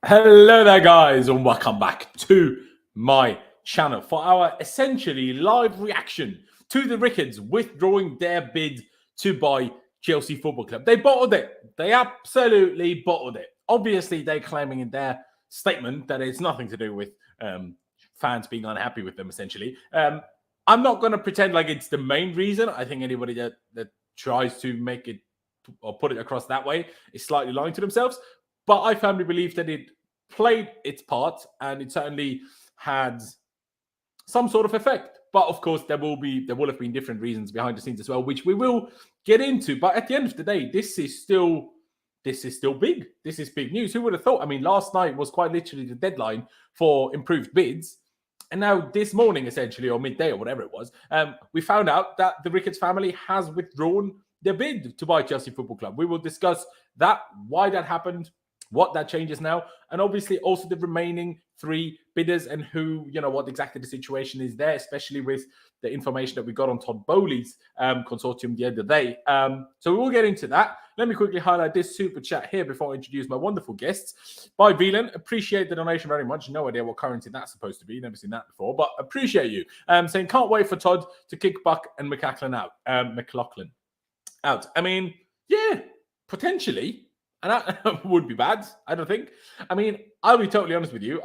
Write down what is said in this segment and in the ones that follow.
Hello there, guys, and welcome back to my channel for our essentially live reaction to the Ricketts withdrawing their bid to buy Chelsea Football Club. They bottled it. They absolutely bottled it. Obviously, they're claiming in their statement that it's nothing to do with fans being unhappy with them, essentially. I'm not going to pretend like it's the main reason. I think anybody that tries to make it or put it across that way is slightly lying to themselves. But I firmly believe that it played its part and it certainly had some sort of effect. But of course, there will have been different reasons behind the scenes as well, which we will get into. But at the end of the day, this is still big. This is big news. Who would have thought? I mean, last night was quite literally the deadline for improved bids. And now this morning, essentially, or midday or whatever it was, we found out that the Ricketts family has withdrawn their bid to buy Chelsea Football Club. We will discuss that, why that happened, what that changes now, and obviously also the remaining three bidders and who, what exactly the situation is there, especially with the information that we got on Todd Boehly's consortium the other day. So we will get into that. Let me quickly highlight this super chat here before I introduce my wonderful guests. By Velan, appreciate the donation very much. No idea what currency that's supposed to be. Never seen that before, but appreciate you. Saying can't wait for Todd to kick Buck and McLaughlin out. I mean, yeah, potentially. And that would be bad, I don't think. I mean, I'll be totally honest with you.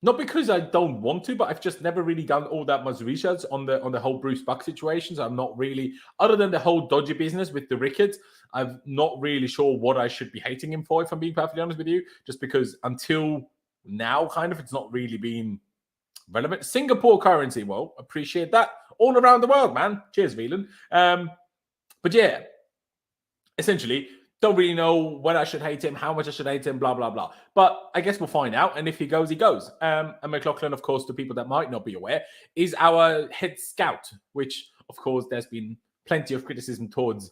Not because I don't want to, but I've just never really done all that much research on the whole Bruce Buck situation. So I'm not really, other than the whole dodgy business with the Ricketts, I'm not really sure what I should be hating him for, if I'm being perfectly honest with you. Just because until now, kind of, it's not really been relevant. Singapore currency, well, appreciate that. All around the world, man. Cheers, Velan. But yeah, essentially, don't really know when I should hate him, how much I should hate him, blah, blah, blah. But I guess we'll find out. And if he goes, he goes. And McLaughlin, of course, to people that might not be aware, is our head scout, which, of course, there's been plenty of criticism towards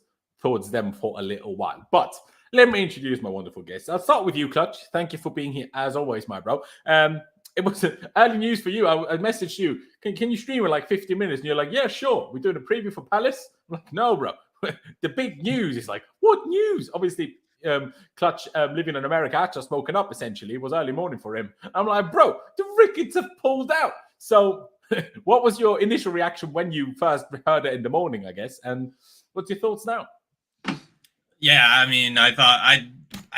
them for a little while. But let me introduce my wonderful guests. I'll start with you, Clutch. Thank you for being here, as always, my bro. It was early news for you. I messaged you. Can you stream in like 50 minutes? And you're like, yeah, sure. We're doing a preview for Palace. I'm like, no, bro. The big news is like, what news? Obviously, Clutch living in America, just smoking up, essentially. It was early morning for him. I'm like, bro, the Ricketts have pulled out. So what was your initial reaction when you first heard it in the morning, I guess? And what's your thoughts now? Yeah, I mean, I thought I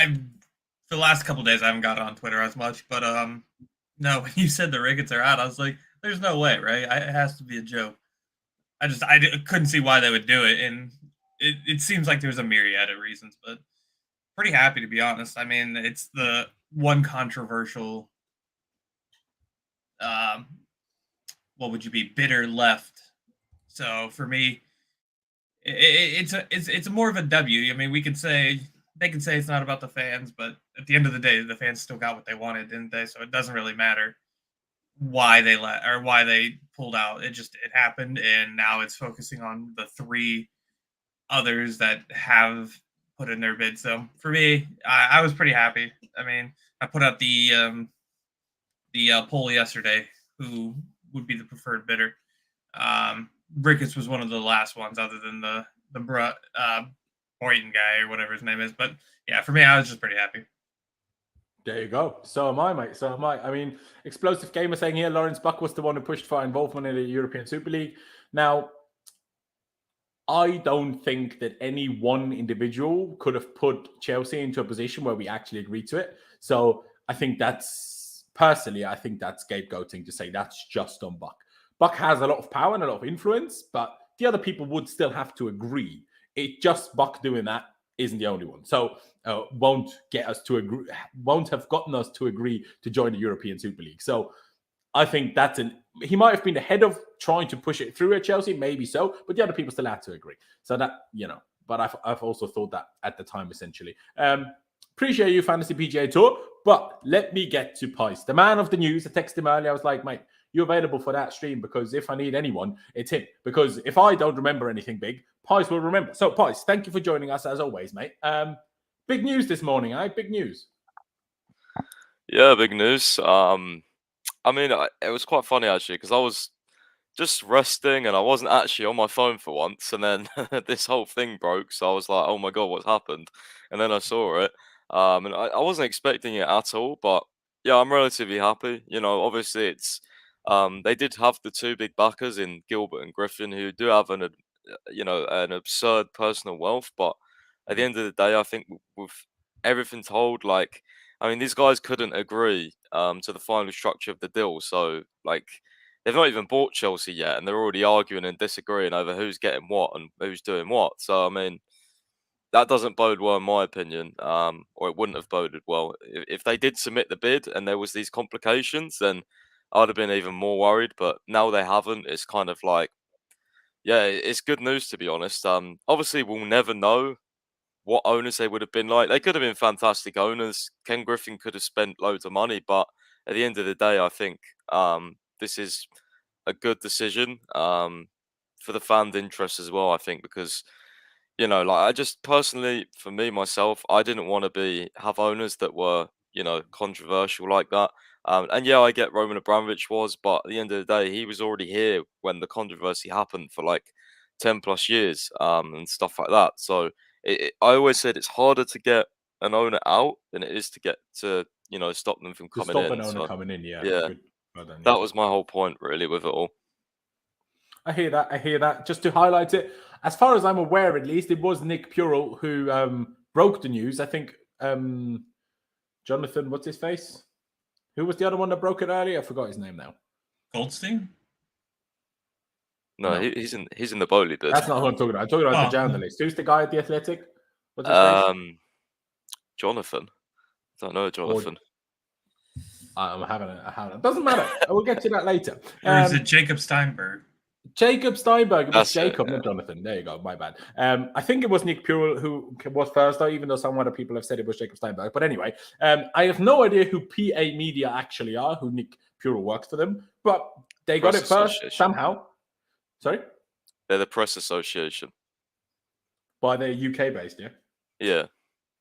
for the last couple of days I haven't got on Twitter as much, but no, when you said the Ricketts are out, I was like, there's no way, right? It has to be a joke. I couldn't see why they would do it, and it seems like there's a myriad of reasons, but pretty happy, to be honest. I mean, it's the one controversial, what would you be, bidder left. So for me, it's more of a W. I mean, they can say it's not about the fans, but at the end of the day, the fans still got what they wanted, didn't they? So it doesn't really matter why they pulled out. It happened, and now it's focusing on the three others that have put in their bid. So for me, I was pretty happy. I mean, I put out the poll yesterday, who would be the preferred bidder. Ricketts was one of the last ones, other than the Broughton guy or whatever his name is. But yeah, for me, I was just pretty happy. There you go. So am I, mate. So am I. I mean, Explosive Gamer saying here, Laurenz Buck was the one who pushed for involvement in the European Super League. Now, I don't think that any one individual could have put Chelsea into a position where we actually agreed to it. So I think that's scapegoating to say that's just on Buck. Buck has a lot of power and a lot of influence, but the other people would still have to agree. It just Buck doing that isn't the only one. So won't have gotten us to agree to join the European Super League. So I think he might have been ahead of trying to push it through at Chelsea, maybe so, but the other people still had to agree. So that, but I've also thought that at the time, essentially. Appreciate you, Fantasy PGA Tour, but let me get to Pys, the man of the news. I texted him earlier. I was like, mate, you available for that stream? Because if I need anyone, it's him. Because if I don't remember anything big, Pys will remember. So, Pys, thank you for joining us as always, mate. Big news this morning, eh? Big news. Yeah, big news. I mean, it was quite funny, actually, because I was just resting and I wasn't actually on my phone for once. And then this whole thing broke. So I was like, oh my God, what's happened? And then I saw it. And I wasn't expecting it at all, but yeah, I'm relatively happy. Obviously it's they did have the two big backers in Gilbert and Griffin, who do have an absurd personal wealth, but at the end of the day, I think with everything told, like, I mean, these guys couldn't agree to the final structure of the deal, so like. They've not even bought Chelsea yet, and they're already arguing and disagreeing over who's getting what and who's doing what. So, I mean, that doesn't bode well in my opinion, or it wouldn't have boded well. If they did submit the bid and there was these complications, then I'd have been even more worried. But now they haven't. It's kind of like, yeah, it's good news to be honest. Obviously we'll never know what owners they would have been like. They could have been fantastic owners. Ken Griffin could have spent loads of money, but at the end of the day, I think this is a good decision for the fan interest as well. I think because like I just personally, for me myself, I didn't want to have owners that were controversial like that. And yeah, I get Roman Abramovich was, but at the end of the day, he was already here when the controversy happened for like 10 plus years and stuff like that. So I always said it's harder to get an owner out than it is to get to stop them from To coming stop in. an owner So coming in, yeah. yeah, Good. Well done, yeah. that was my whole point really with it all. I hear that. Just to highlight it, as far as I'm aware, at least, it was Nick Purell who broke the news. I think Jonathan, what's his face? Who was the other one that broke it earlier? I forgot his name now. Goldstein? No, No. he's in the Boehly bid. That's not who I'm talking about. I'm talking about the journalist. Who's the guy at The Athletic? What's his face? Jonathan. I don't know Jonathan. I'm having it. Doesn't matter. We'll get to that later. Or is it Jacob Steinberg? Jacob Steinberg. It was Jacob, yeah. not Jonathan. There you go. My bad. I think it was Nick Purell who was first, though, even though some other people have said it was Jacob Steinberg. But anyway, I have no idea who PA Media actually are, who Nick Purell works for them. But they got it first somehow. Sorry? They're the press association. By the UK based, yeah? Yeah.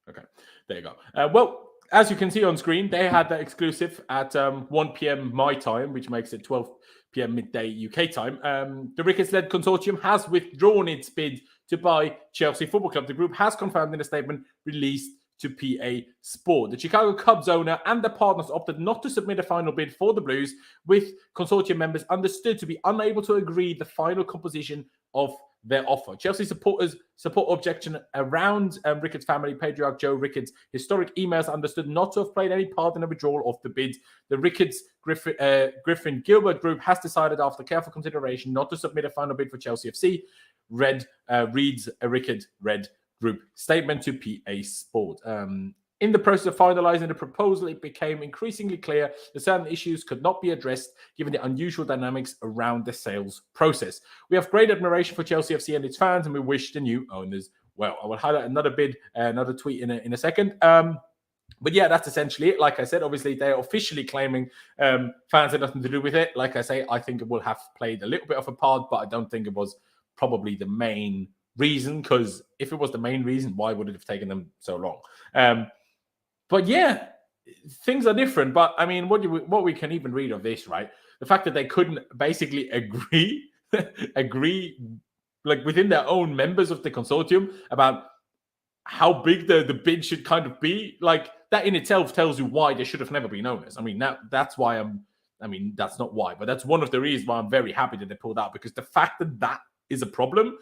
Okay. There you go. Well, as you can see on screen, they had that exclusive at 1 p.m. my time, which makes it 12 p.m. midday UK time. The Ricketts-led consortium has withdrawn its bid to buy Chelsea Football Club. The group has confirmed in a statement released to PA Sport. The Chicago Cubs owner and the partners opted not to submit a final bid for the Blues, with consortium members understood to be unable to agree the final composition of their offer. Chelsea supporters support objection around Ricketts family patriarch Joe Ricketts' historic emails understood not to have played any part in the withdrawal of the bid. The Ricketts Griffin Gilbert group has decided after careful consideration not to submit a final bid for Chelsea FC. Reads a Ricketts Red Group statement to PA Sport. In the process of finalizing the proposal, it became increasingly clear that certain issues could not be addressed given the unusual dynamics around the sales process. We have great admiration for Chelsea FC and its fans, and we wish the new owners well. I will highlight another tweet in a second. But yeah, that's essentially it. Like I said, obviously they're officially claiming fans had nothing to do with it. Like I say, I think it will have played a little bit of a part, but I don't think it was probably the main reason, because if it was the main reason, why would it have taken them so long? But yeah, things are different. But I mean, what we can even read of this, right? The fact that they couldn't basically agree like within their own members of the consortium about how big the bid should kind of be, like that in itself tells you why they should have never been owners. I mean, that's why that's not why, but that's one of the reasons why I'm very happy that they pulled out, because the fact that is a problem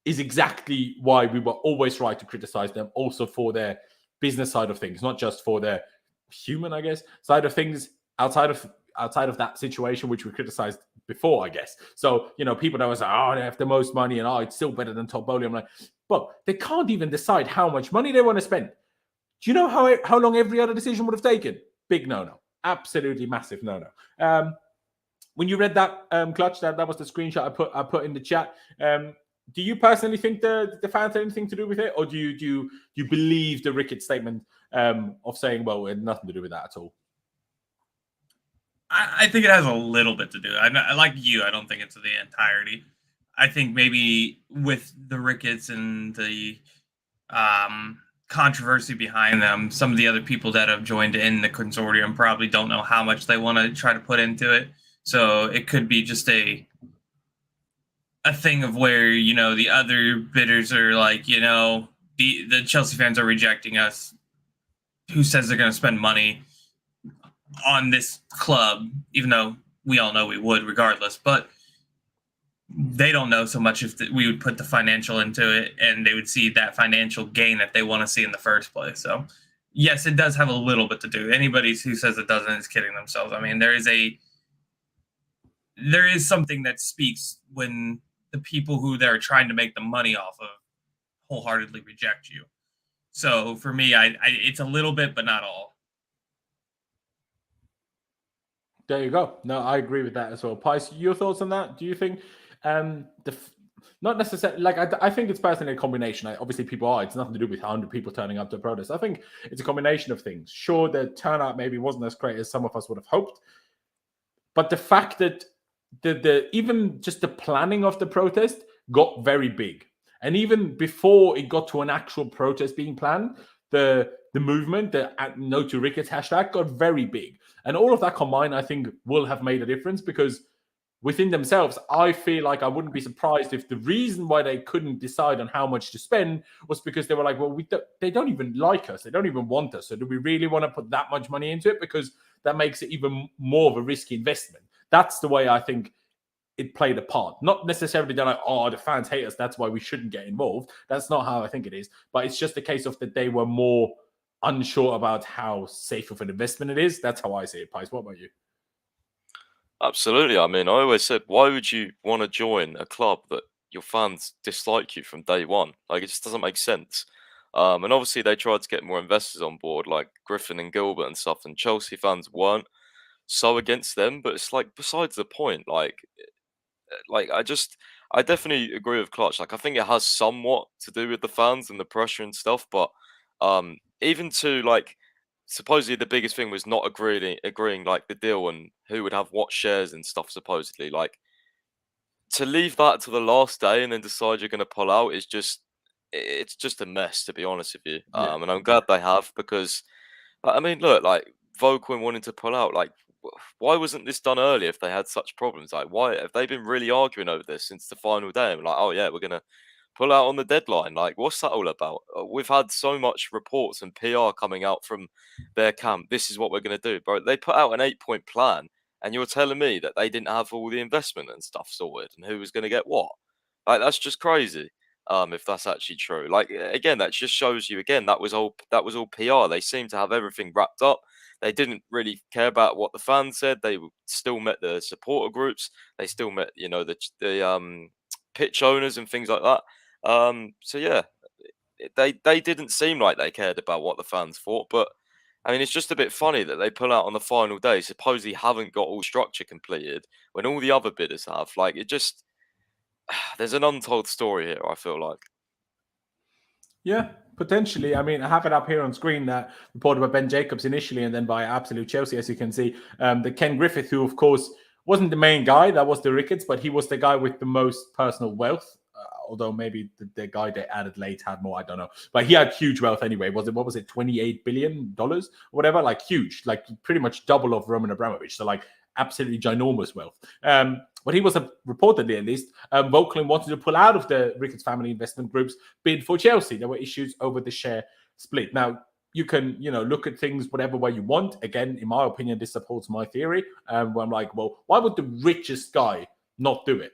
is exactly why we were always right to criticize them also for their business side of things, not just for their human, I guess, side of things outside of that situation, which we criticized before, I guess. So, people that was like, oh, they have the most money and it's still better than Todd Boehly. I'm like, but they can't even decide how much money they want to spend. Do you know how long every other decision would have taken? Big no-no. Absolutely massive no-no. When you read that, Clutch, that was the screenshot I put in the chat. Do you personally think the fans had anything to do with it, or do you believe the Ricketts statement of saying, well, it had nothing to do with that at all? I think it has a little bit to do. I like you. I don't think it's the entirety. I think maybe with the Ricketts and the controversy behind them, some of the other people that have joined in the consortium probably don't know how much they want to try to put into it. So it could be just a thing of where, the other bidders are like, the Chelsea fans are rejecting us. who says they're going to spend money on this club, even though we all know we would regardless. But they don't know so much if we would put the financial into it, and they would see that financial gain that they want to see in the first place. So, yes, it does have a little bit to do. Anybody who says it doesn't is kidding themselves. I mean, there is something that speaks when the people who they're trying to make the money off of wholeheartedly reject you. So for me, it's a little bit, but not all. There you go. No, I agree with that as well. Pys, your thoughts on that? Do you think not necessarily, like, I think it's personally a combination. Obviously, it's nothing to do with 100 people turning up to a protest. I think it's a combination of things. Sure, the turnout maybe wasn't as great as some of us would have hoped, but the fact that even just the planning of the protest got very big, and even before it got to an actual protest being planned, the movement, the No to Ricketts hashtag, got very big, and all of that combined, I think, will have made a difference, because within themselves, I feel like I wouldn't be surprised if the reason why they couldn't decide on how much to spend was because they were like, well, they don't even like us. They don't even want us. So do we really want to put that much money into it? Because that makes it even more of a risky investment. That's the way I think it played a part. Not necessarily they're like, oh, the fans hate us, that's why we shouldn't get involved. That's not how I think it is. But it's just a case of that they were more unsure about how safe of an investment it is. That's how I see it, Pys. What about you? Absolutely. I mean, I always said, why would you want to join a club that your fans dislike you from day one? Like, it just doesn't make sense. And obviously, they tried to get more investors on board, like Griffin and Gilbert and stuff, and Chelsea fans weren't so against them. But it's like, besides the point, I definitely agree with Clutch. Like, I think it has somewhat to do with the fans and the pressure and stuff, but even to, like, supposedly the biggest thing was not agreeing like the deal and who would have what shares and stuff, supposedly. Like, to leave that to the last day and then decide you're going to pull out is it's just a mess, to be honest with you. Yeah. And I'm glad they have, because I mean, look, like, Voquin wanting to pull out, like, why wasn't this done earlier if they had such problems? Like, why have they been really arguing over this since the final day? And like, oh yeah, we're gonna pull out on the deadline. Like, what's that all about? We've had so much reports and PR coming out from their camp. This is what we're gonna do, bro. They put out an 8-point plan, and you're telling me that they didn't have all the investment and stuff sorted and who was gonna get what? Like, that's just crazy. If that's actually true, like, again, that just shows you again that was all PR. They seem to have everything wrapped up. They didn't really care about what the fans said. They still met the supporter groups. They still met, the pitch owners and things like that. So yeah, they didn't seem like they cared about what the fans thought. But I mean, it's just a bit funny that they pull out on the final day, supposedly haven't got all structure completed when all the other bidders have. Like, it just there's an untold story here, I feel like. Yeah, potentially. I mean, I have it up here on screen, that reported by Ben Jacobs initially, and then by Absolute Chelsea, as you can see. The Ken Griffith, who, of course, wasn't the main guy. That was the Ricketts, but he was the guy with the most personal wealth. Although maybe the guy they added late had more, I don't know. But he had huge wealth anyway. What was it, $28 billion? Whatever, like huge, like pretty much double of Roman Abramovich. So like absolutely ginormous wealth. But he was reportedly, at least, Voquin wanted to pull out of the Ricketts family investment group's bid for Chelsea. There were issues over the share split. Now, you can, look at things whatever way you want. Again, in my opinion, this supports my theory. Where I'm like, well, why would the richest guy not do it?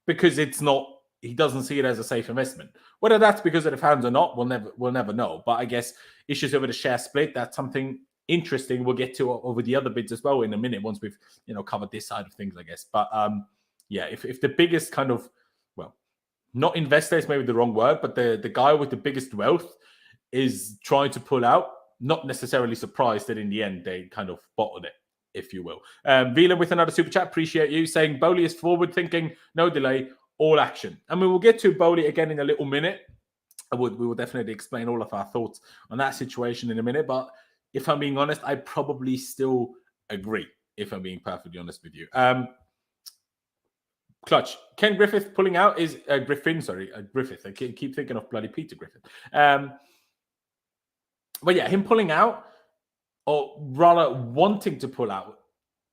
Because he doesn't see it as a safe investment. Whether that's because of the fans or not, we'll never know. But I guess issues over the share split, that's something interesting we'll get to over the other bids as well in a minute, once we've covered this side of things, I guess. But yeah, if the biggest kind of, well, not investor is maybe the wrong word, but the guy with the biggest wealth is trying to pull out, not necessarily surprised that in the end they kind of bottled it, if you will. Vila with another super chat, appreciate you, saying Boehly is forward thinking, no delay, all action. I mean, we'll get to Boehly again in a little minute. We will definitely explain all of our thoughts on that situation in a minute, but if I'm being honest, I probably still agree, if I'm being perfectly honest with you. Clutch. Ken Griffith pulling out is Griffith. I keep thinking of bloody Peter Griffin. But yeah, him pulling out, or rather wanting to pull out,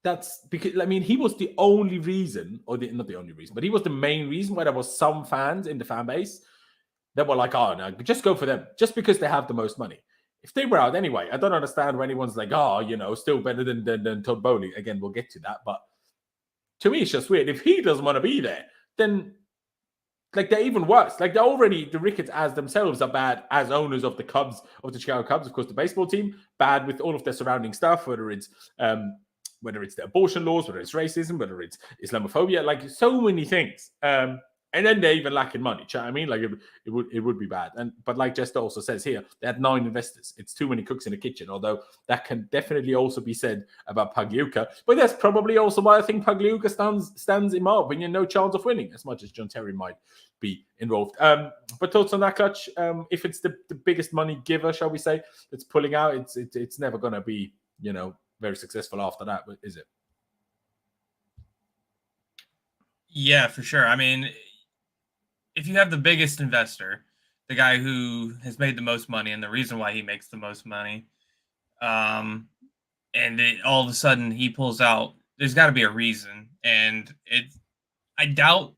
that's because, I mean, he was the only reason, not the only reason, but he was the main reason why there was some fans in the fan base that were like, oh, no, just go for them, just because they have the most money. if they were out anyway, I don't understand when anyone's like, oh, still better than Todd Boehly. Again, we'll get to that. But to me, it's just weird. If he doesn't want to be there, then they're even worse. The Ricketts as themselves are bad as owners of the Cubs, of the Chicago Cubs, of course, the baseball team, bad with all of their surrounding stuff, whether it's the abortion laws, whether it's racism, whether it's Islamophobia, so many things. And then they're even lacking money. Do you know what I mean? It would be bad. But like Jester also says here, they had 9 investors. It's too many cooks in the kitchen, although that can definitely also be said about Pagliuca. But that's probably also why I think Pagliuca stands in my opinion no chance of winning, as much as John Terry might be involved. But thoughts on that, Clutch? If it's the biggest money giver, shall we say, that's pulling out, it's never going to be, very successful after that, is it? Yeah, for sure. I mean, if you have the biggest investor, the guy who has made the most money and the reason why he makes the most money, and all of a sudden he pulls out, there's got to be a reason. And I doubt,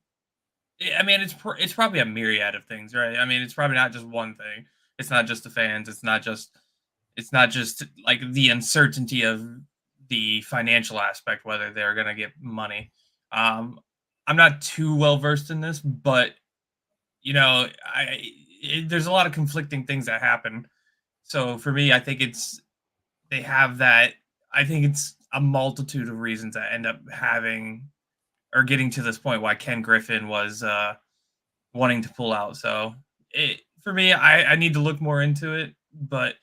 I mean, it's probably a myriad of things, right? I mean, it's probably not just one thing. It's not just the fans. It's not just like the uncertainty of the financial aspect, whether they're going to get money. I'm not too well versed in this, but there's a lot of conflicting things that happen. So for me, I think they have that. I think it's a multitude of reasons that end up having or getting to this point why Ken Griffin was wanting to pull out. So for me, I need to look more into it. But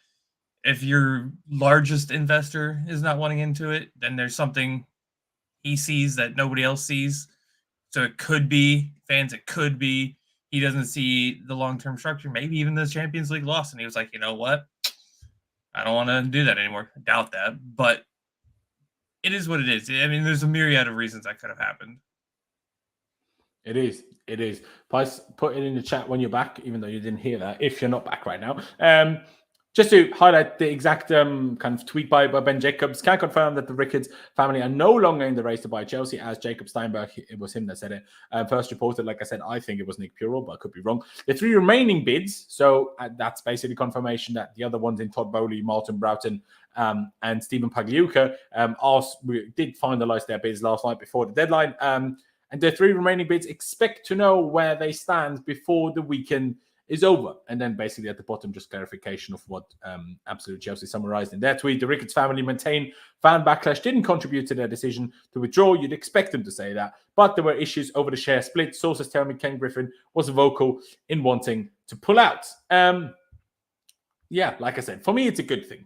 if your largest investor is not wanting into it, then there's something he sees that nobody else sees. So it could be fans. It could be he doesn't see the long-term structure. Maybe even the Champions League loss. And he was like, you know what? I don't want to do that anymore. I doubt that. But it is what it is. I mean, there's a myriad of reasons that could have happened. It is. Please put it in the chat when you're back, even though you didn't hear that, if you're not back right now. Just to highlight the exact kind of tweet by Ben Jacobs, can confirm that the Ricketts family are no longer in the race to buy Chelsea, as Jacob Steinberg, it was him that said it, first reported. Like I said, I think it was Nick Purell, but I could be wrong. The 3 remaining bids, so that's basically confirmation that the other ones in Todd Boehly, Martin Broughton, and Stephen Pagliuca we did finalize their bids last night before the deadline. And the 3 remaining bids expect to know where they stand before the weekend is over. And then basically at the bottom, just clarification of what Absolute Chelsea summarized in their tweet. The Ricketts family maintain fan backlash didn't contribute to their decision to withdraw. You'd expect them to say that. But there were issues over the share split. Sources tell me Ken Griffin was vocal in wanting to pull out. Yeah, like I said, for me, it's a good thing.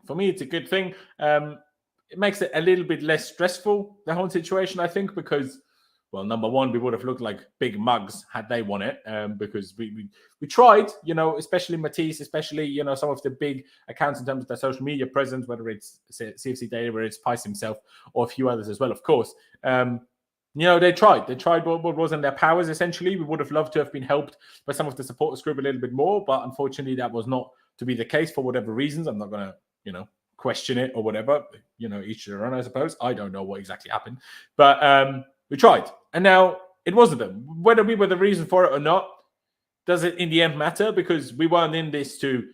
It makes it a little bit less stressful, the whole situation, I think, because, well, number one, we would have looked like big mugs had they won it, because we tried, especially Matisse, especially, some of the big accounts in terms of their social media presence, whether it's CFC Daily, whether it's Pys himself, or a few others as well, of course. They tried what was in their powers, essentially. We would have loved to have been helped by some of the supporters group a little bit more, but unfortunately that was not to be the case for whatever reasons. I'm not going to, question it or whatever, each their own, I suppose. I don't know what exactly happened, but we tried. And now it wasn't them. Whether we were the reason for it or not, does it in the end matter? Because we weren't in this to,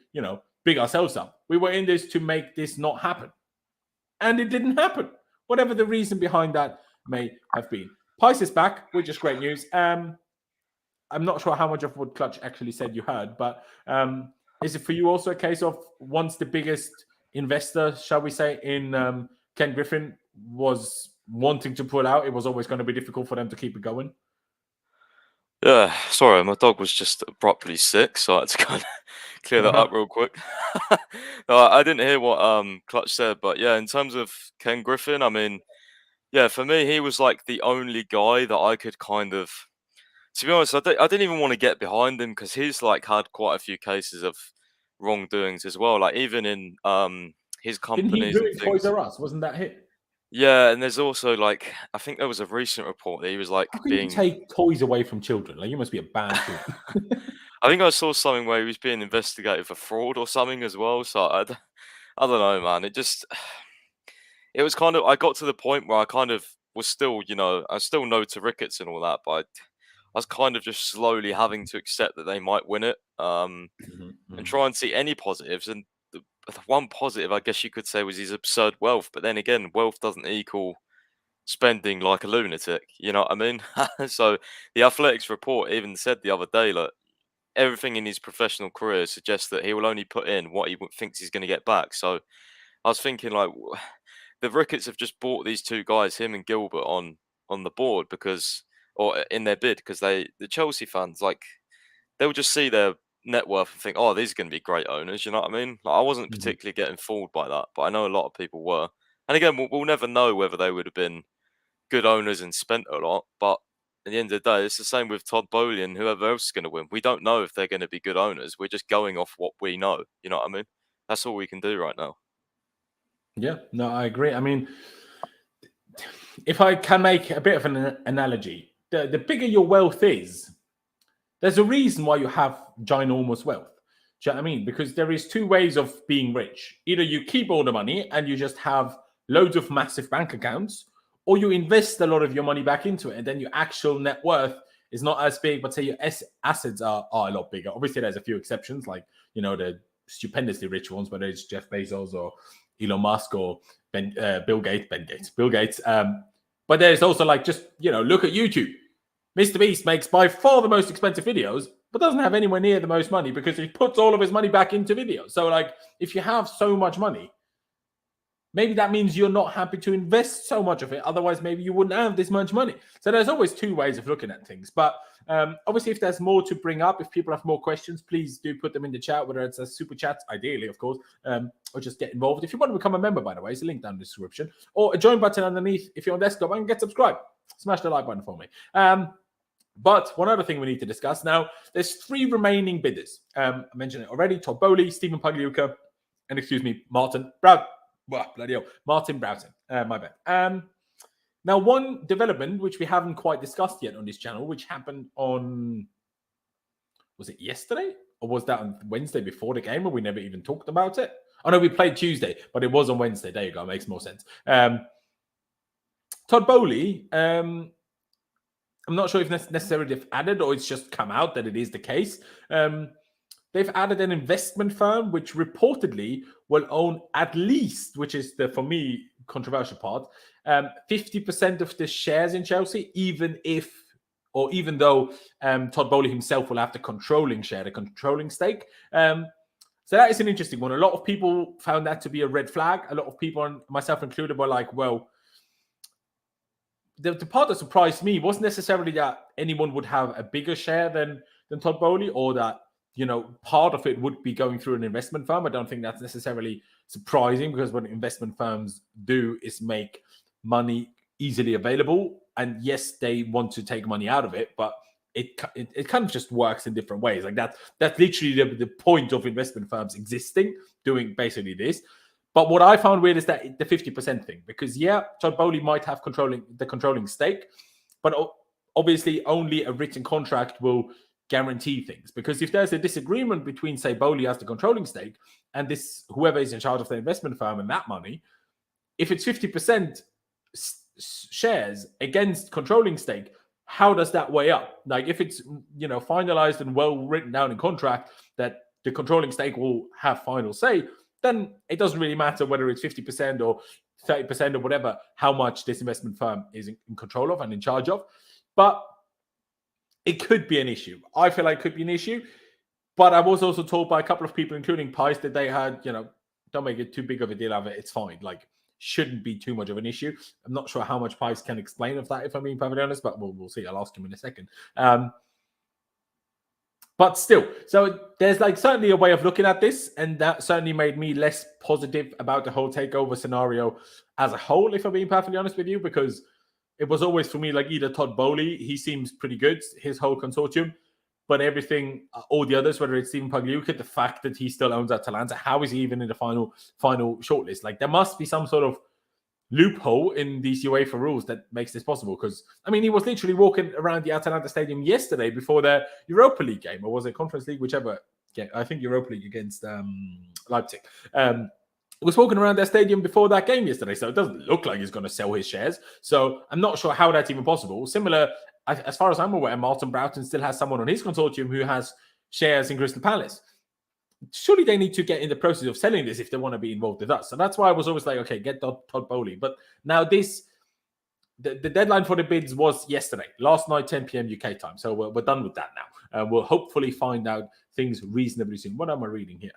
big ourselves up. We were in this to make this not happen. And it didn't happen. Whatever the reason behind that may have been. Pys is back, which is great news. I'm not sure how much of what Clutch actually said you heard, but is it for you also a case of once the biggest investor, shall we say, in Ken Griffin was wanting to pull out, it was always going to be difficult for them to keep it going? Yeah, sorry, my dog was just abruptly sick, so I had to kind of clear that up real quick. No, I didn't hear what Clutch said, but yeah, in terms of Ken Griffin, I mean, yeah, for me, he was like the only guy that I could kind of, to be honest, I didn't even want to get behind him because he's like had quite a few cases of wrongdoings as well. Like even in his companies. Didn't he do it Toys R Us? Wasn't that hit? Yeah, and there's also like I think there was a recent report that he was like How can you take toys away from children? Like you must be a bad kid. I think I saw something where he was being investigated for fraud or something as well. So I don't know, man. It was kind of, I got to the point where I kind of was still, I still no to Ricketts and all that, but I was kind of just slowly having to accept that they might win it, and try and see any positives. And the one positive, I guess you could say, was his absurd wealth. But then again, wealth doesn't equal spending like a lunatic. You know what I mean? So the Athletics report even said the other day, look, everything in his professional career suggests that he will only put in what he thinks he's going to get back. So I was thinking, like, the Ricketts have just bought these two guys, him and Gilbert, on the board because, or in their bid, because the Chelsea fans, like, they'll just see their net worth and think, oh, these are going to be great owners. You know what I mean? Like, I wasn't particularly getting fooled by that, but I know a lot of people were. And again, we'll never know whether they would have been good owners and spent a lot, but at the end of the day, it's the same with Todd Boehly and whoever else is going to win. We don't know if they're going to be good owners. We're just going off what we know. You know what I mean? That's all we can do right now. Yeah, no, I agree. I mean, if I can make a bit of an analogy, the bigger your wealth is, there's a reason why you have ginormous wealth. Do you know what I mean? Because there is two ways of being rich. Either you keep all the money and you just have loads of massive bank accounts, or you invest a lot of your money back into it, and then your actual net worth is not as big, but say your assets are a lot bigger. Obviously, there's a few exceptions, like, you know, the stupendously rich ones, whether it's Jeff Bezos or Elon Musk or Bill Gates. But there's also, like, just, you know, look at YouTube. Mr. Beast makes by far the most expensive videos, but doesn't have anywhere near the most money because he puts all of his money back into videos. So, like, if you have so much money, maybe that means you're not happy to invest so much of it. Otherwise, maybe you wouldn't have this much money. So there's always two ways of looking at things. But obviously, if there's more to bring up, if people have more questions, please do put them in the chat, whether it's a super chat, ideally, of course, or just get involved. If you want to become a member, by the way, it's a link down in the description, or a join button underneath if you're on desktop, and get subscribed. Smash the like button for me. But one other thing we need to discuss now, there's 3 remaining bidders. I mentioned it already: Todd Boehly, Stephen Pagliuca, and Martin Broughton. Well, bloody hell, Martin Broughton. My bad. Now, one development which we haven't quite discussed yet on this channel, which happened on, was it yesterday? Or was that on Wednesday before the game, or we never even talked about it? Oh, no, we played Tuesday, but it was on Wednesday. There you go. Makes more sense. Todd Boehly, I'm not sure if necessarily they've added or it's just come out that it is the case. They've added an investment firm which reportedly will own at least, which is the, for me, controversial part, 50% of the shares in Chelsea, even though Todd Boehly himself will have the controlling share, the controlling stake. So that is an interesting one. A lot of people found that to be a red flag. A lot of people, myself included, were like, well, the part that surprised me wasn't necessarily that anyone would have a bigger share than Todd Boehly, or that, you know, part of it would be going through an investment firm. I don't think that's necessarily surprising, because what investment firms do is make money easily available. And yes, they want to take money out of it, but it kind of just works in different ways. Like that's literally the point of investment firms existing, doing basically this. But what I found weird is that the 50% thing, because yeah, Todd Boehly might have the controlling stake, but obviously only a written contract will guarantee things. Because if there's a disagreement between, say, Boehly has the controlling stake and this whoever is in charge of the investment firm and that money, if it's 50% shares against controlling stake, how does that weigh up? Like, if it's, you know, finalized and well written down in contract that the controlling stake will have final say, then it doesn't really matter whether it's 50% or 30% or whatever, how much this investment firm is in control of and in charge of. But it could be an issue. I feel like it could be an issue. But I was also told by a couple of people, including Pys, that they had, you know, don't make it too big of a deal of it. It's fine. Like, shouldn't be too much of an issue. I'm not sure how much Pys can explain of that, if I'm being perfectly honest, but we'll see. I'll ask him in a second. But still, so there's like certainly a way of looking at this, and that certainly made me less positive about the whole takeover scenario as a whole, if I'm being perfectly honest with you, because it was always for me like either Todd Boehly, he seems pretty good, his whole consortium, but everything, all the others, whether it's Stephen Pagliuca, the fact that he still owns Atalanta, how is he even in the final shortlist? Like, there must be some sort of loophole in these UEFA rules that makes this possible. Because, I mean, he was literally walking around the Atalanta stadium yesterday before the Europa League game, or was it Conference League, whichever game, I think Europa League against Leipzig. Was walking around their stadium before that game yesterday, so it doesn't look like he's going to sell his shares. So I'm not sure how that's even possible. Similar, as far as I'm aware, Martin Broughton still has someone on his consortium who has shares in Crystal Palace. surely they need to get in the process of selling this if they want to be involved with us. So that's why I was always like, okay, get Todd Boehly. But now the deadline for the bids was yesterday, last night, 10 p.m. UK time. So we're done with that now. We'll hopefully find out things reasonably soon. What am I reading here?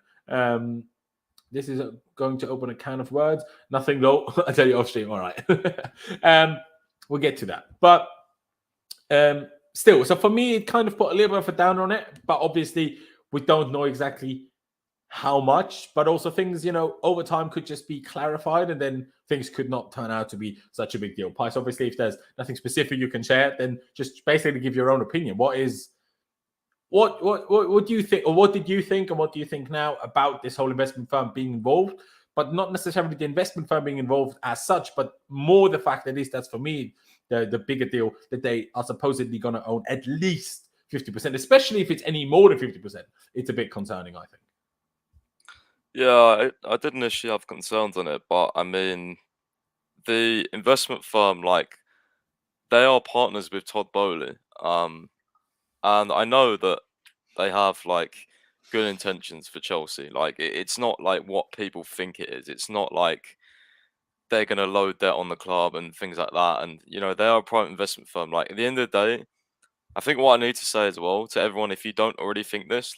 This is going to open a can of words. Nothing though. I'll tell you off stream. All right. We'll get to that. But still, so for me, it kind of put a little bit of a down on it. But obviously, we don't know exactly how much, but also things, over time could just be clarified, and then things could not turn out to be such a big deal. Pys, obviously, if there's nothing specific you can share, then just basically give your own opinion. What do you think, or what did you think, and what do you think now about this whole investment firm being involved? But not necessarily the investment firm being involved as such, but more the fact that that's for me the bigger deal, that they are supposedly going to own at least 50%, especially if it's any more than 50%. It's a bit concerning, I think. Yeah, I did initially have concerns on it, but I mean, the investment firm, they are partners with Todd Boehly, and I know that they have good intentions for Chelsea. It's not like what people think it is. It's not like they're gonna load debt on the club and things like that. And they are a private investment firm. At the end of the day, I think what I need to say as well to everyone, if you don't already think this,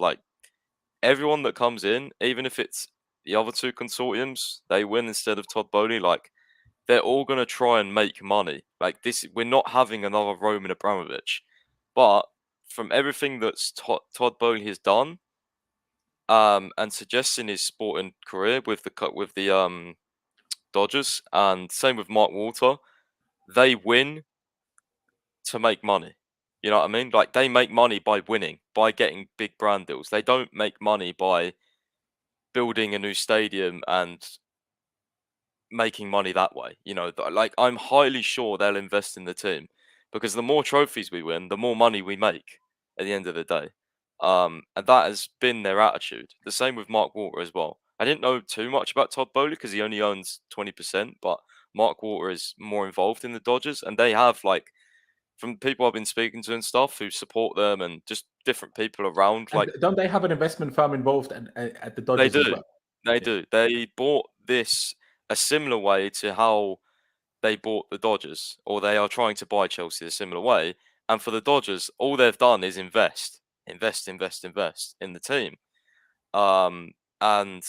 everyone that comes in, even if it's the other two consortiums, they win instead of Todd Boehly, they're all going to try and make money. We're not having another Roman Abramovich. But from everything that's Todd Boehly has done, and suggesting his sporting career with the Dodgers, and same with Mark Walter, they win to make money. You know what I mean? They make money by winning, by getting big brand deals. They don't make money by building a new stadium and making money that way. I'm highly sure they'll invest in the team, because the more trophies we win, the more money we make at the end of the day. And that has been their attitude. The same with Mark Walter as well. I didn't know too much about Todd Boehly because he only owns 20%, but Mark Walter is more involved in the Dodgers, and they have from people I've been speaking to and stuff who support them, and just different people around. Don't they have an investment firm involved at the Dodgers they do. as well? They do. They bought this a similar way to how they bought the Dodgers, or they are trying to buy Chelsea a similar way. And for the Dodgers, all they've done is invest in the team. And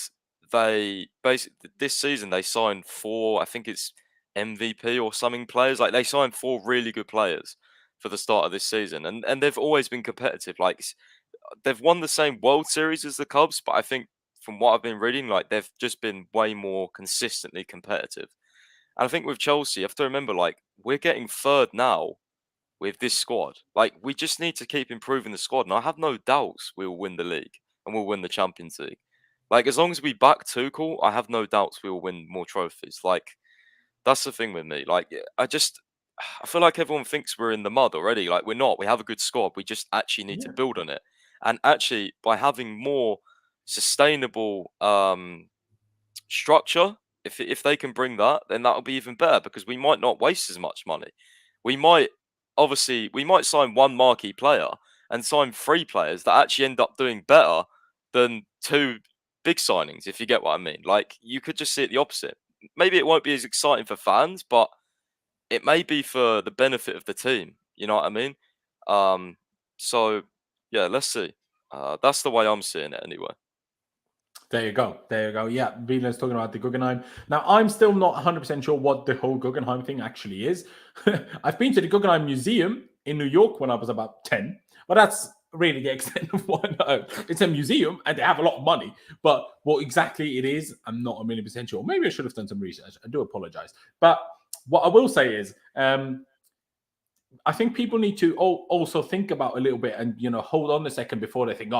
they basically this season they signed 4, I think it's MVP or something players. They signed 4 really good players for the start of this season, and they've always been competitive. They've won the same World Series as the Cubs, but I think from what I've been reading, they've just been way more consistently competitive. And I think with Chelsea, you have to remember, we're getting third now with this squad. We just need to keep improving the squad, and I have no doubts we'll win the league and we'll win the Champions League. As long as we back Tuchel, I have no doubts we will win more trophies. That's the thing with me. I feel like everyone thinks we're in the mud already. We're not. We have a good squad. We just actually need to build on it. And actually, by having more sustainable structure, if they can bring that, then that'll be even better, because we might not waste as much money. We might sign one marquee player and sign 3 players that actually end up doing better than 2 big signings, if you get what I mean. You could just see it the opposite. Maybe it won't be as exciting for fans, but it may be for the benefit of the team. You know what I mean? So yeah, let's see. That's the way I'm seeing it anyway. There you go. Yeah, Wieland's talking about the Guggenheim. Now, I'm still not 100% sure what the whole Guggenheim thing actually is. I've been to the Guggenheim Museum in New York when I was about 10, but that's really the extent of what I know. It's a museum and they have a lot of money, but what exactly it is, I'm not 1,000,000% sure. Maybe I should have done some research. I do apologize. But what I will say is, I think people need to also think about a little bit and, hold on a second before they think,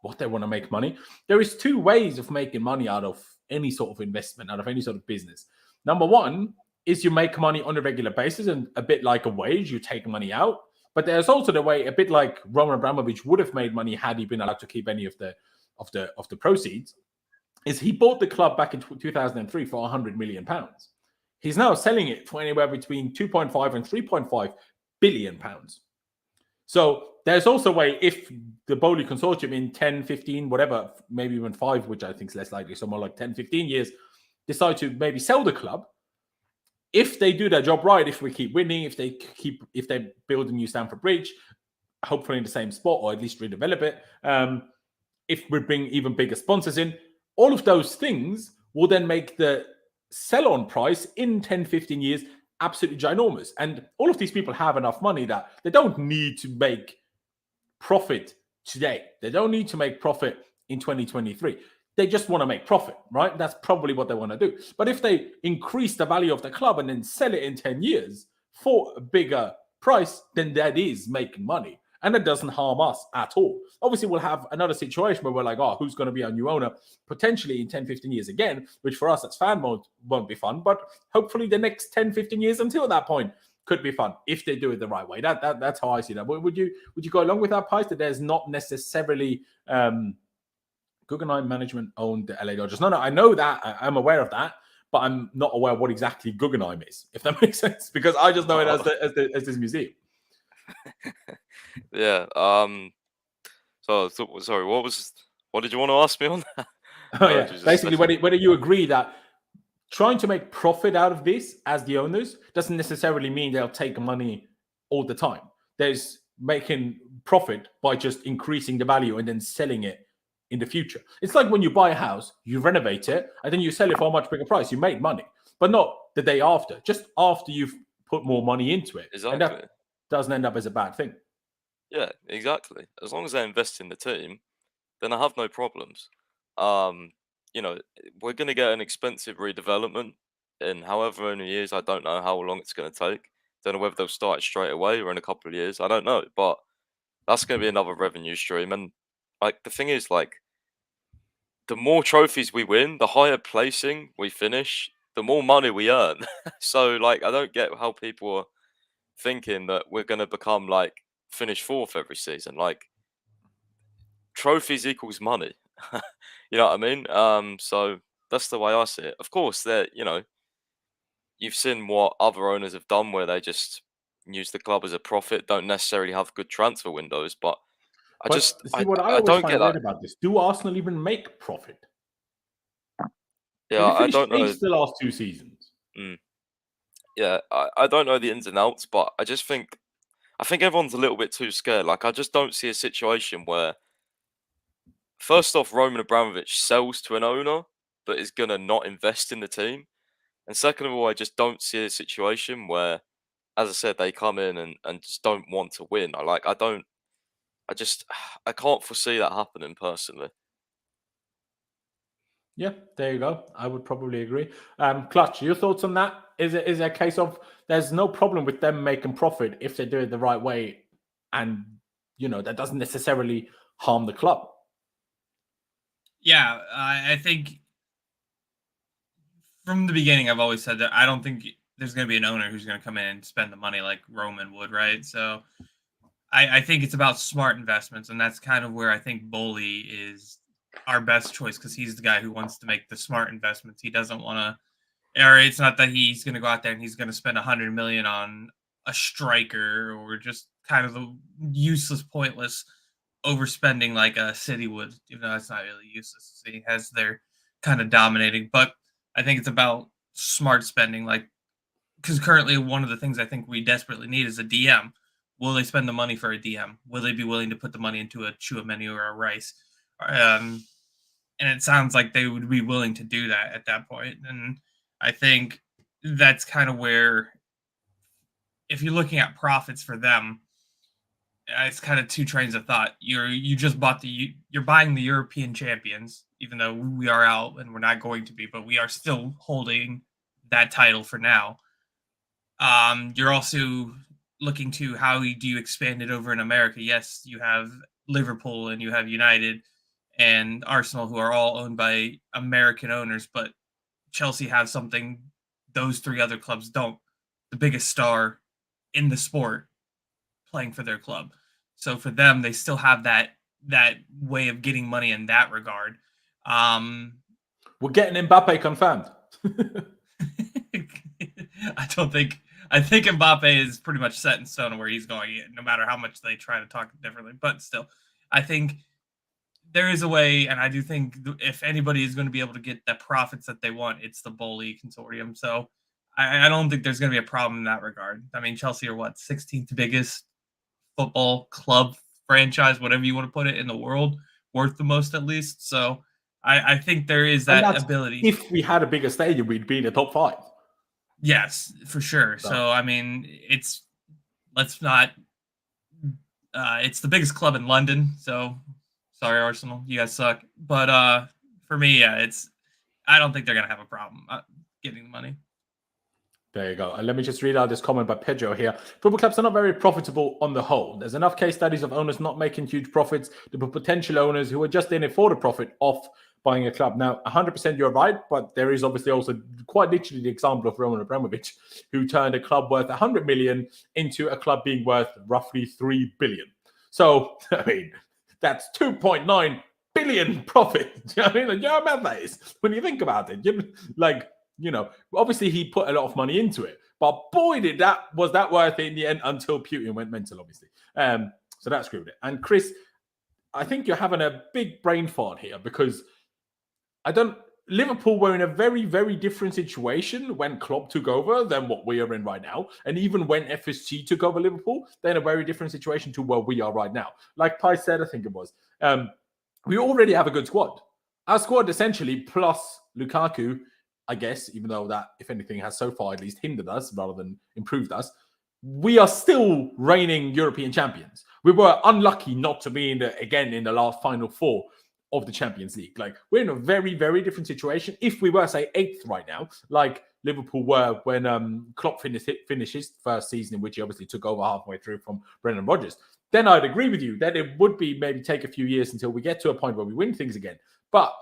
what they want to make money. There is 2 ways of making money out of any sort of investment, out of any sort of business. Number one is you make money on a regular basis, and a bit like a wage, you take money out. But there's also the way, a bit like Roman Abramovich would have made money had he been allowed to keep any of the proceeds, is he bought the club back in 2003 for £100 million. He's now selling it for anywhere between 2.5 and 3.5 billion pounds. So there's also a way, if the Boehly consortium in 10, 15, whatever, maybe even 5, which I think is less likely, so more like 10, 15 years, decide to maybe sell the club. If they do their job right, if we keep winning, if they build a new Stamford Bridge, hopefully in the same spot, or at least redevelop it, if we bring even bigger sponsors in, all of those things will then make the sell-on price in 10, 15 years absolutely ginormous. And all of these people have enough money that they don't need to make profit today. They don't need to make profit in 2023. They just want to make profit, right? That's probably what they want to do. But if they increase the value of the club and then sell it in 10 years for a bigger price, then that is making money. And it doesn't harm us at all. Obviously, we'll have another situation where we're like, oh, who's going to be our new owner potentially in 10, 15 years again, which for us as fan mode won't be fun. But hopefully the next 10, 15 years until that point could be fun if they do it the right way. That's how I see that. Would you go along with that, Pies, that there's not necessarily Guggenheim management owned the LA Dodgers? No, I know that. I'm aware of that. But I'm not aware of what exactly Guggenheim is, if that makes sense, because I just know it as this museum. Yeah. So sorry. What did you want to ask me on that? Oh yeah. Basically, whether you agree that trying to make profit out of this as the owners doesn't necessarily mean they'll take money all the time. There's making profit by just increasing the value and then selling it in the future. It's like when you buy a house, you renovate it, and then you sell it for a much bigger price. You made money, but not the day after, just after you've put more money into it. Exactly. And that doesn't end up as a bad thing. Yeah, exactly. As long as they invest in the team, then I have no problems. We're going to get an expensive redevelopment in however many years. I don't know how long it's going to take. Don't know whether they'll start it straight away or in a couple of years. I don't know, but that's going to be another revenue stream. And like the thing is, like, the more trophies we win, the higher placing we finish, the more money we earn. So, like, I don't get how people are thinking that we're going to become like finish fourth every season. Like, trophies equals money. You know what I mean? So that's the way I see it. Of course, you've seen what other owners have done where they just use the club as a profit, don't necessarily have good transfer windows, but I always don't find get weird that. about this. Do Arsenal even make profit? Yeah, I don't know. Finished the last 2 seasons. Yeah, I don't know the ins and outs, but I think everyone's a little bit too scared. Like, I just don't see a situation where, first off, Roman Abramovich sells to an owner but is gonna not invest in the team, and second of all, I just don't see a situation where, as I said, they come in and just don't want to win. I can't foresee that happening personally. Yeah, there you go. I would probably agree. Clutch, your thoughts on that? Is it a case of there's no problem with them making profit if they do it the right way, and that doesn't necessarily harm the club? Yeah, I think from the beginning I've always said that I don't think there's going to be an owner who's going to come in and spend the money like Roman would, right? So I think it's about smart investments, and that's kind of where I think Boehly is our best choice, because he's the guy who wants to make the smart investments. He doesn't want to, or it's not that he's going to go out there and he's going to spend $100 million on a striker or just kind of a useless, pointless overspending like a City would, even though that's not really useless. City has their kind of dominating, but I think it's about smart spending, like, because currently one of the things I think we desperately need is a DM. Will they spend the money for a DM? Will they be willing to put the money into a Chouameni or a Rice? And it sounds like they would be willing to do that at that point. And I think that's kind of where, if you're looking at profits for them, it's kind of two trains of thought. You're buying the European champions, even though we are out and we're not going to be, but we are still holding that title for now. You're also looking to how do you expand it over in America. Yes, you have Liverpool and you have United and Arsenal, who are all owned by American owners, but Chelsea have something those 3 other clubs don't: the biggest star in the sport playing for their club. So for them, they still have that way of getting money in that regard. We're getting Mbappe confirmed. I don't think I think Mbappe is pretty much set in stone where he's going, no matter how much they try to talk differently. But still, I think there is a way, and I do think if anybody is going to be able to get the profits that they want, it's the Boehly consortium. So I don't think there's going to be a problem in that regard. I mean, Chelsea are 16th biggest football club franchise, whatever you want to put it, in the world, worth the most at least. So I think there is that ability. If we had a bigger stadium, we'd be in the top 5. Yes, for sure. So I mean, it's the biggest club in London. So sorry, Arsenal, you guys suck. But for me, yeah, I don't think they're gonna have a problem getting the money. There you go. And let me just read out this comment by Pedro here. Football clubs are not very profitable on the whole. There's enough case studies of owners not making huge profits to put potential owners who are just in it for the profit off buying a club. Now, 100% you're right, but there is obviously also quite literally the example of Roman Abramovich, who turned a club worth 100 million into a club being worth roughly 3 billion. So, I mean, that's 2.9 billion profit. You know what I mean? Like, you know how bad that is when you think about it. Obviously he put a lot of money into it, but boy, was that worth it in the end until Putin went mental, obviously. So that screwed it. And Chris, I think you're having a big brain fart here because Liverpool were in a very, very different situation when Klopp took over than what we are in right now. And even when FSG took over Liverpool, they're in a very different situation to where we are right now. Like Pi said, I think it was, we already have a good squad. Our squad essentially plus Lukaku, I guess, even though that, if anything, has so far at least hindered us rather than improved us, we are still reigning European champions. We were unlucky not to be in the last Final Four of the Champions League. Like, we're in a very, very different situation. If we were, say, 8th right now, like Liverpool were when Klopp finished his first season, in which he obviously took over halfway through from Brendan Rodgers, then I'd agree with you that it would be maybe take a few years until we get to a point where we win things again. But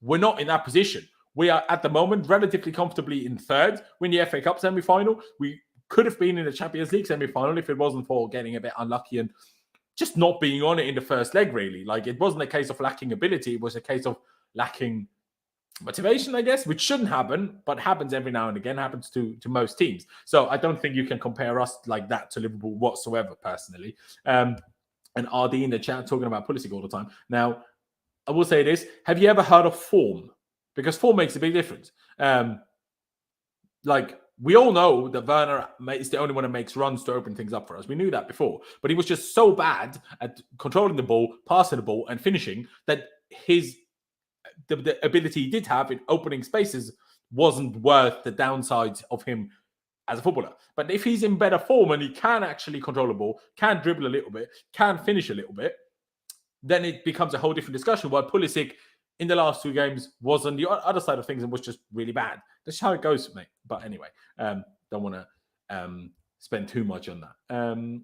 we're not in that position. We are, at the moment, relatively comfortably in 3rd. We're in the FA Cup semi-final. We could have been in the Champions League semi-final if it wasn't for getting a bit unlucky and just not being on it in the first leg, really. Like, it wasn't a case of lacking ability. It was a case of lacking motivation, I guess, which shouldn't happen, but happens every now and again, happens to most teams. So I don't think you can compare us like that to Liverpool whatsoever, personally. And RD in the chat talking about Pulisic all the time. Now, I will say this. Have you ever heard of form? Because form makes a big difference. We all know that Werner is the only one that makes runs to open things up for us. We knew that before. But he was just so bad at controlling the ball, passing the ball, and finishing that the ability he did have in opening spaces wasn't worth the downsides of him as a footballer. But if he's in better form and he can actually control the ball, can dribble a little bit, can finish a little bit, then it becomes a whole different discussion. While Pulisic in the last 2 games was on the other side of things and was just really bad. That's how it goes, mate. But anyway, don't want to spend too much on that.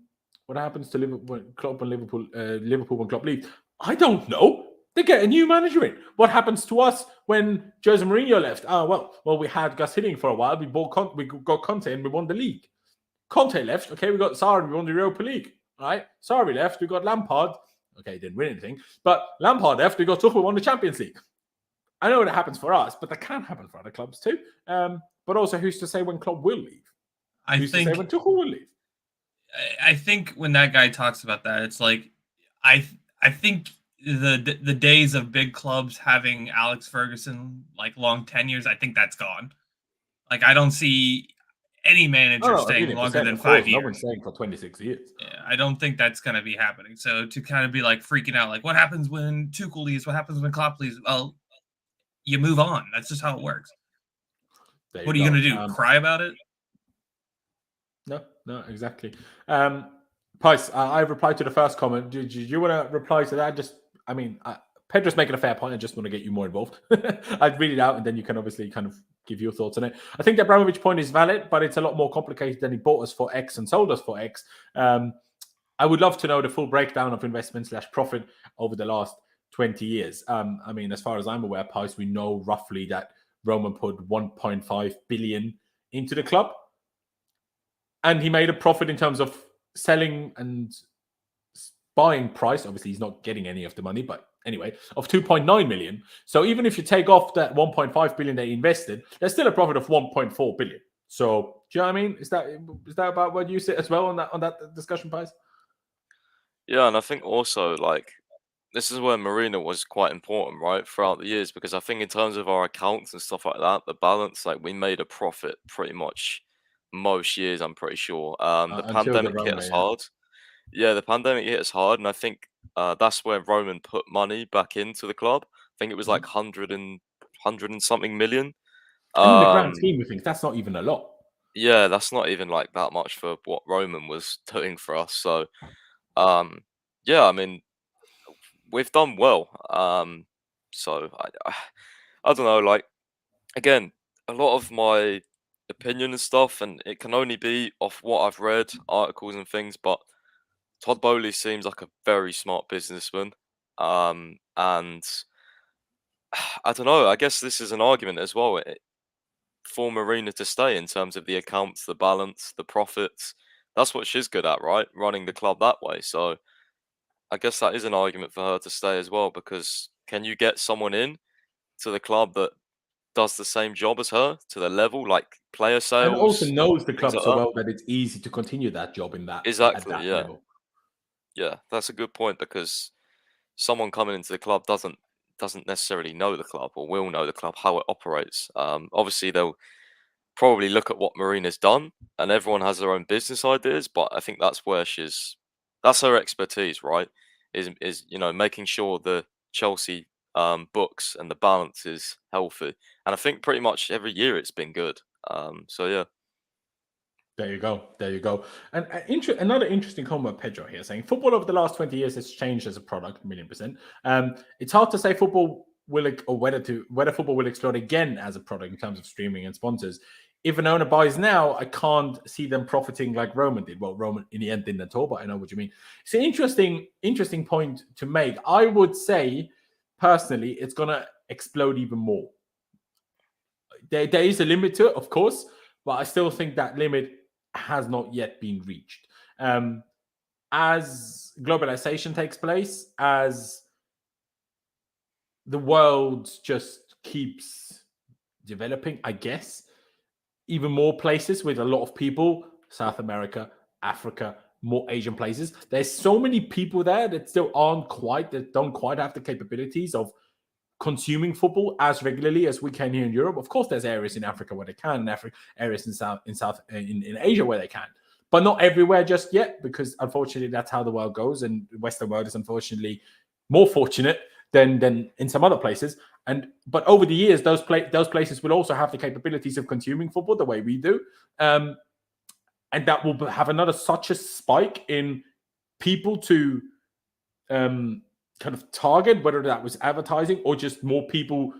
What happens to Liverpool when Klopp and Liverpool when Klopp leaves? I don't know. They get a new manager in. What happens to us when Jose Mourinho left? Well, we had Gus Hiddink for a while. We got Conte and we won the league. Conte left. Okay, we got Sarri. We won the Europa League. All right, Sarri left. We got Lampard. Okay, didn't win anything. But Lampard left, we got Tuchel, won the Champions League. I know that happens for us, but that can happen for other clubs too. But also, who's to say when Klopp will leave? Who's to say when Tuchel will leave? I think when that guy talks about that, it's like, I think the days of big clubs having Alex Ferguson, like, long tenures, I think that's gone. Like, I don't see any manager staying longer than 5 years. No one's staying for 26 years. Yeah, I don't think that's going to be happening. So to kind of be like freaking out, like, what happens when Tuchel leaves? What happens when Klopp leaves? Well, you move on. That's just how it works. What are you going to do? Cry about it? No, exactly. Pice, I've replied to the first comment. Do you want to reply to that? Pedro's making a fair point. I just want to get you more involved. I'd read it out and then you can obviously kind of give your thoughts on it. I think the Abramovich point is valid, but it's a lot more complicated than he bought us for X and sold us for X. I would love to know the full breakdown of investment/profit over the last 20 years. As far as I'm aware, Pice, we know roughly that Roman put 1.5 billion into the club. And he made a profit in terms of selling and buying price. Obviously, he's not getting any of the money, but anyway, of 2.9 million. So even if you take off that 1.5 billion they invested, there's still a profit of 1.4 billion. So, do you know what I mean? Is that about where you sit as well on that discussion, Pies? Yeah, and I think also like this is where Marina was quite important, right, throughout the years, because I think in terms of our accounts and stuff like that, the balance, like we made a profit pretty much most years, I'm pretty sure. The Until the pandemic hit Rona, us yeah. hard. Yeah, the pandemic hit us hard, and I think that's where Roman put money back into the club. I think it was like 100 and something million. And in the grand Um, scheme of things, that's not even a lot. yeah, that's not even like that much for what Roman was doing for us. So, um, yeah, I mean, we've done well. So I don't know. Like again, a lot of my opinion and stuff, and it can only be off what I've read, articles and things. But Todd Boehly seems like a very smart businessman. And I don't know. I guess this is an argument as well for Marina to stay in terms of the accounts, the balance, the profits. That's what she's good at, right? Running the club that way. So I guess that is an argument for her to stay as well, because can you get someone in to the club that does the same job as her to the level, like player And also sales, knows the things club like so that? well that it's easy to continue that job at Exactly, that yeah. level. Yeah, that's a good point, because someone coming into the club doesn't necessarily know the club or will know the club, how it operates. Obviously they'll probably look at what Marina's done, and everyone has their own business ideas, but I think that's where that's her expertise, right? Is making sure the Chelsea books and the balance is healthy, and I think pretty much every year it's been good. So yeah. There you go. There you go. And another interesting comment about Pedro here, saying football over the last 20 years has changed as a product, 1,000,000%. It's hard to say football whether football will explode again as a product in terms of streaming and sponsors. If an owner buys now, I can't see them profiting like Roman did. Well, Roman in the end didn't at all, but I know what you mean. It's an interesting point to make. I would say personally, it's gonna explode even more. There is a limit to it, of course, but I still think that limit has not yet been reached. As globalization takes place, as the world just keeps developing, I guess, even more places with a lot of people, South America, Africa, more Asian places. There's so many people there that still that don't quite have the capabilities of consuming football as regularly as we can here in Europe. Of course, there's areas in Africa where they can, areas in Asia where they can, but not everywhere just yet, because unfortunately that's how the world goes, and the Western world is unfortunately more fortunate than in some other places. But over the years, those places will also have the capabilities of consuming football the way we do, and that will have such a spike in people to kind of target, whether that was advertising or just more people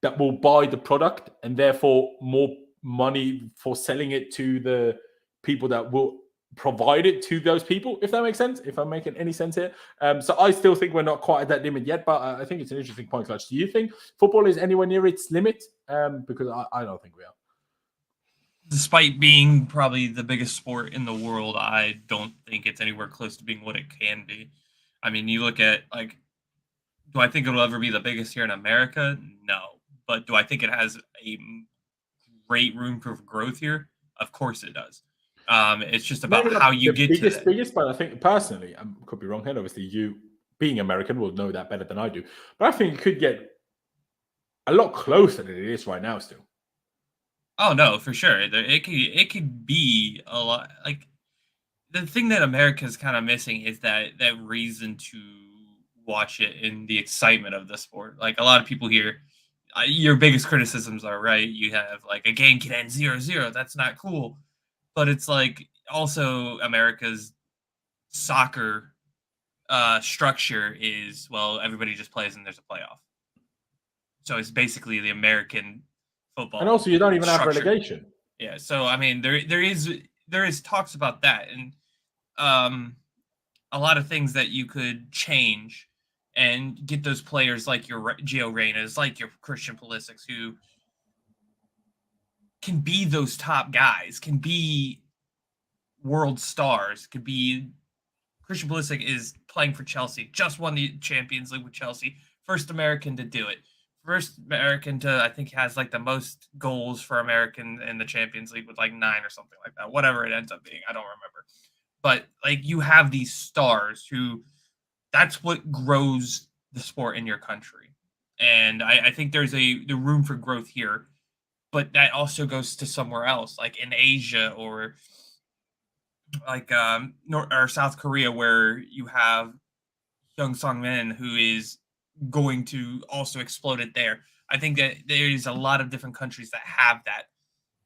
that will buy the product, and therefore more money for selling it to the people that will provide it to those people, if that makes sense, if I'm making any sense here. So I still think we're not quite at that limit yet, but I think it's an interesting point, Clutch. Do you think football is anywhere near its limit? Because I don't think we are. Despite being probably the biggest sport in the world, I don't think it's anywhere close to being what it can be. I mean, you look at like, do I think it'll ever be the biggest here in America? No. But do I think it has a great room for growth here? Of course it does. It's just about Maybe how not you the get to that. biggest, but I think personally, I could be wrong here. Obviously, you being American will know that better than I do. But I think it could get a lot closer than it is right now still. Oh no, for sure. It could be a lot. Like the thing that America's kind of missing is that reason to watch it and the excitement of the sport. Like a lot of people here, your biggest criticisms are right. You have like a game can end 0-0. That's not cool. But it's like also America's soccer structure is, well, everybody just plays and there's a playoff. So it's basically the American football And also, you don't even have structure. relegation. Yeah. So I mean, there is talks about that, and um, a lot of things that you could change and get those players like your Gio Reynas, like your Christian Pulisic's, who can be those top guys, can be world stars, could be. Christian Pulisic is playing for Chelsea, just won the Champions League with Chelsea, first American to do it. first American to, I think, has like the most goals for American in the Champions League with like 9 or something like that. Whatever it ends up being, I don't remember. But like you have these stars who, that's what grows the sport in your country, and I think there's the room for growth here, but that also goes to somewhere else, like in Asia or like North or South Korea, where you have Young Sung Min, who is going to also explode it there. I think that there is a lot of different countries that have that,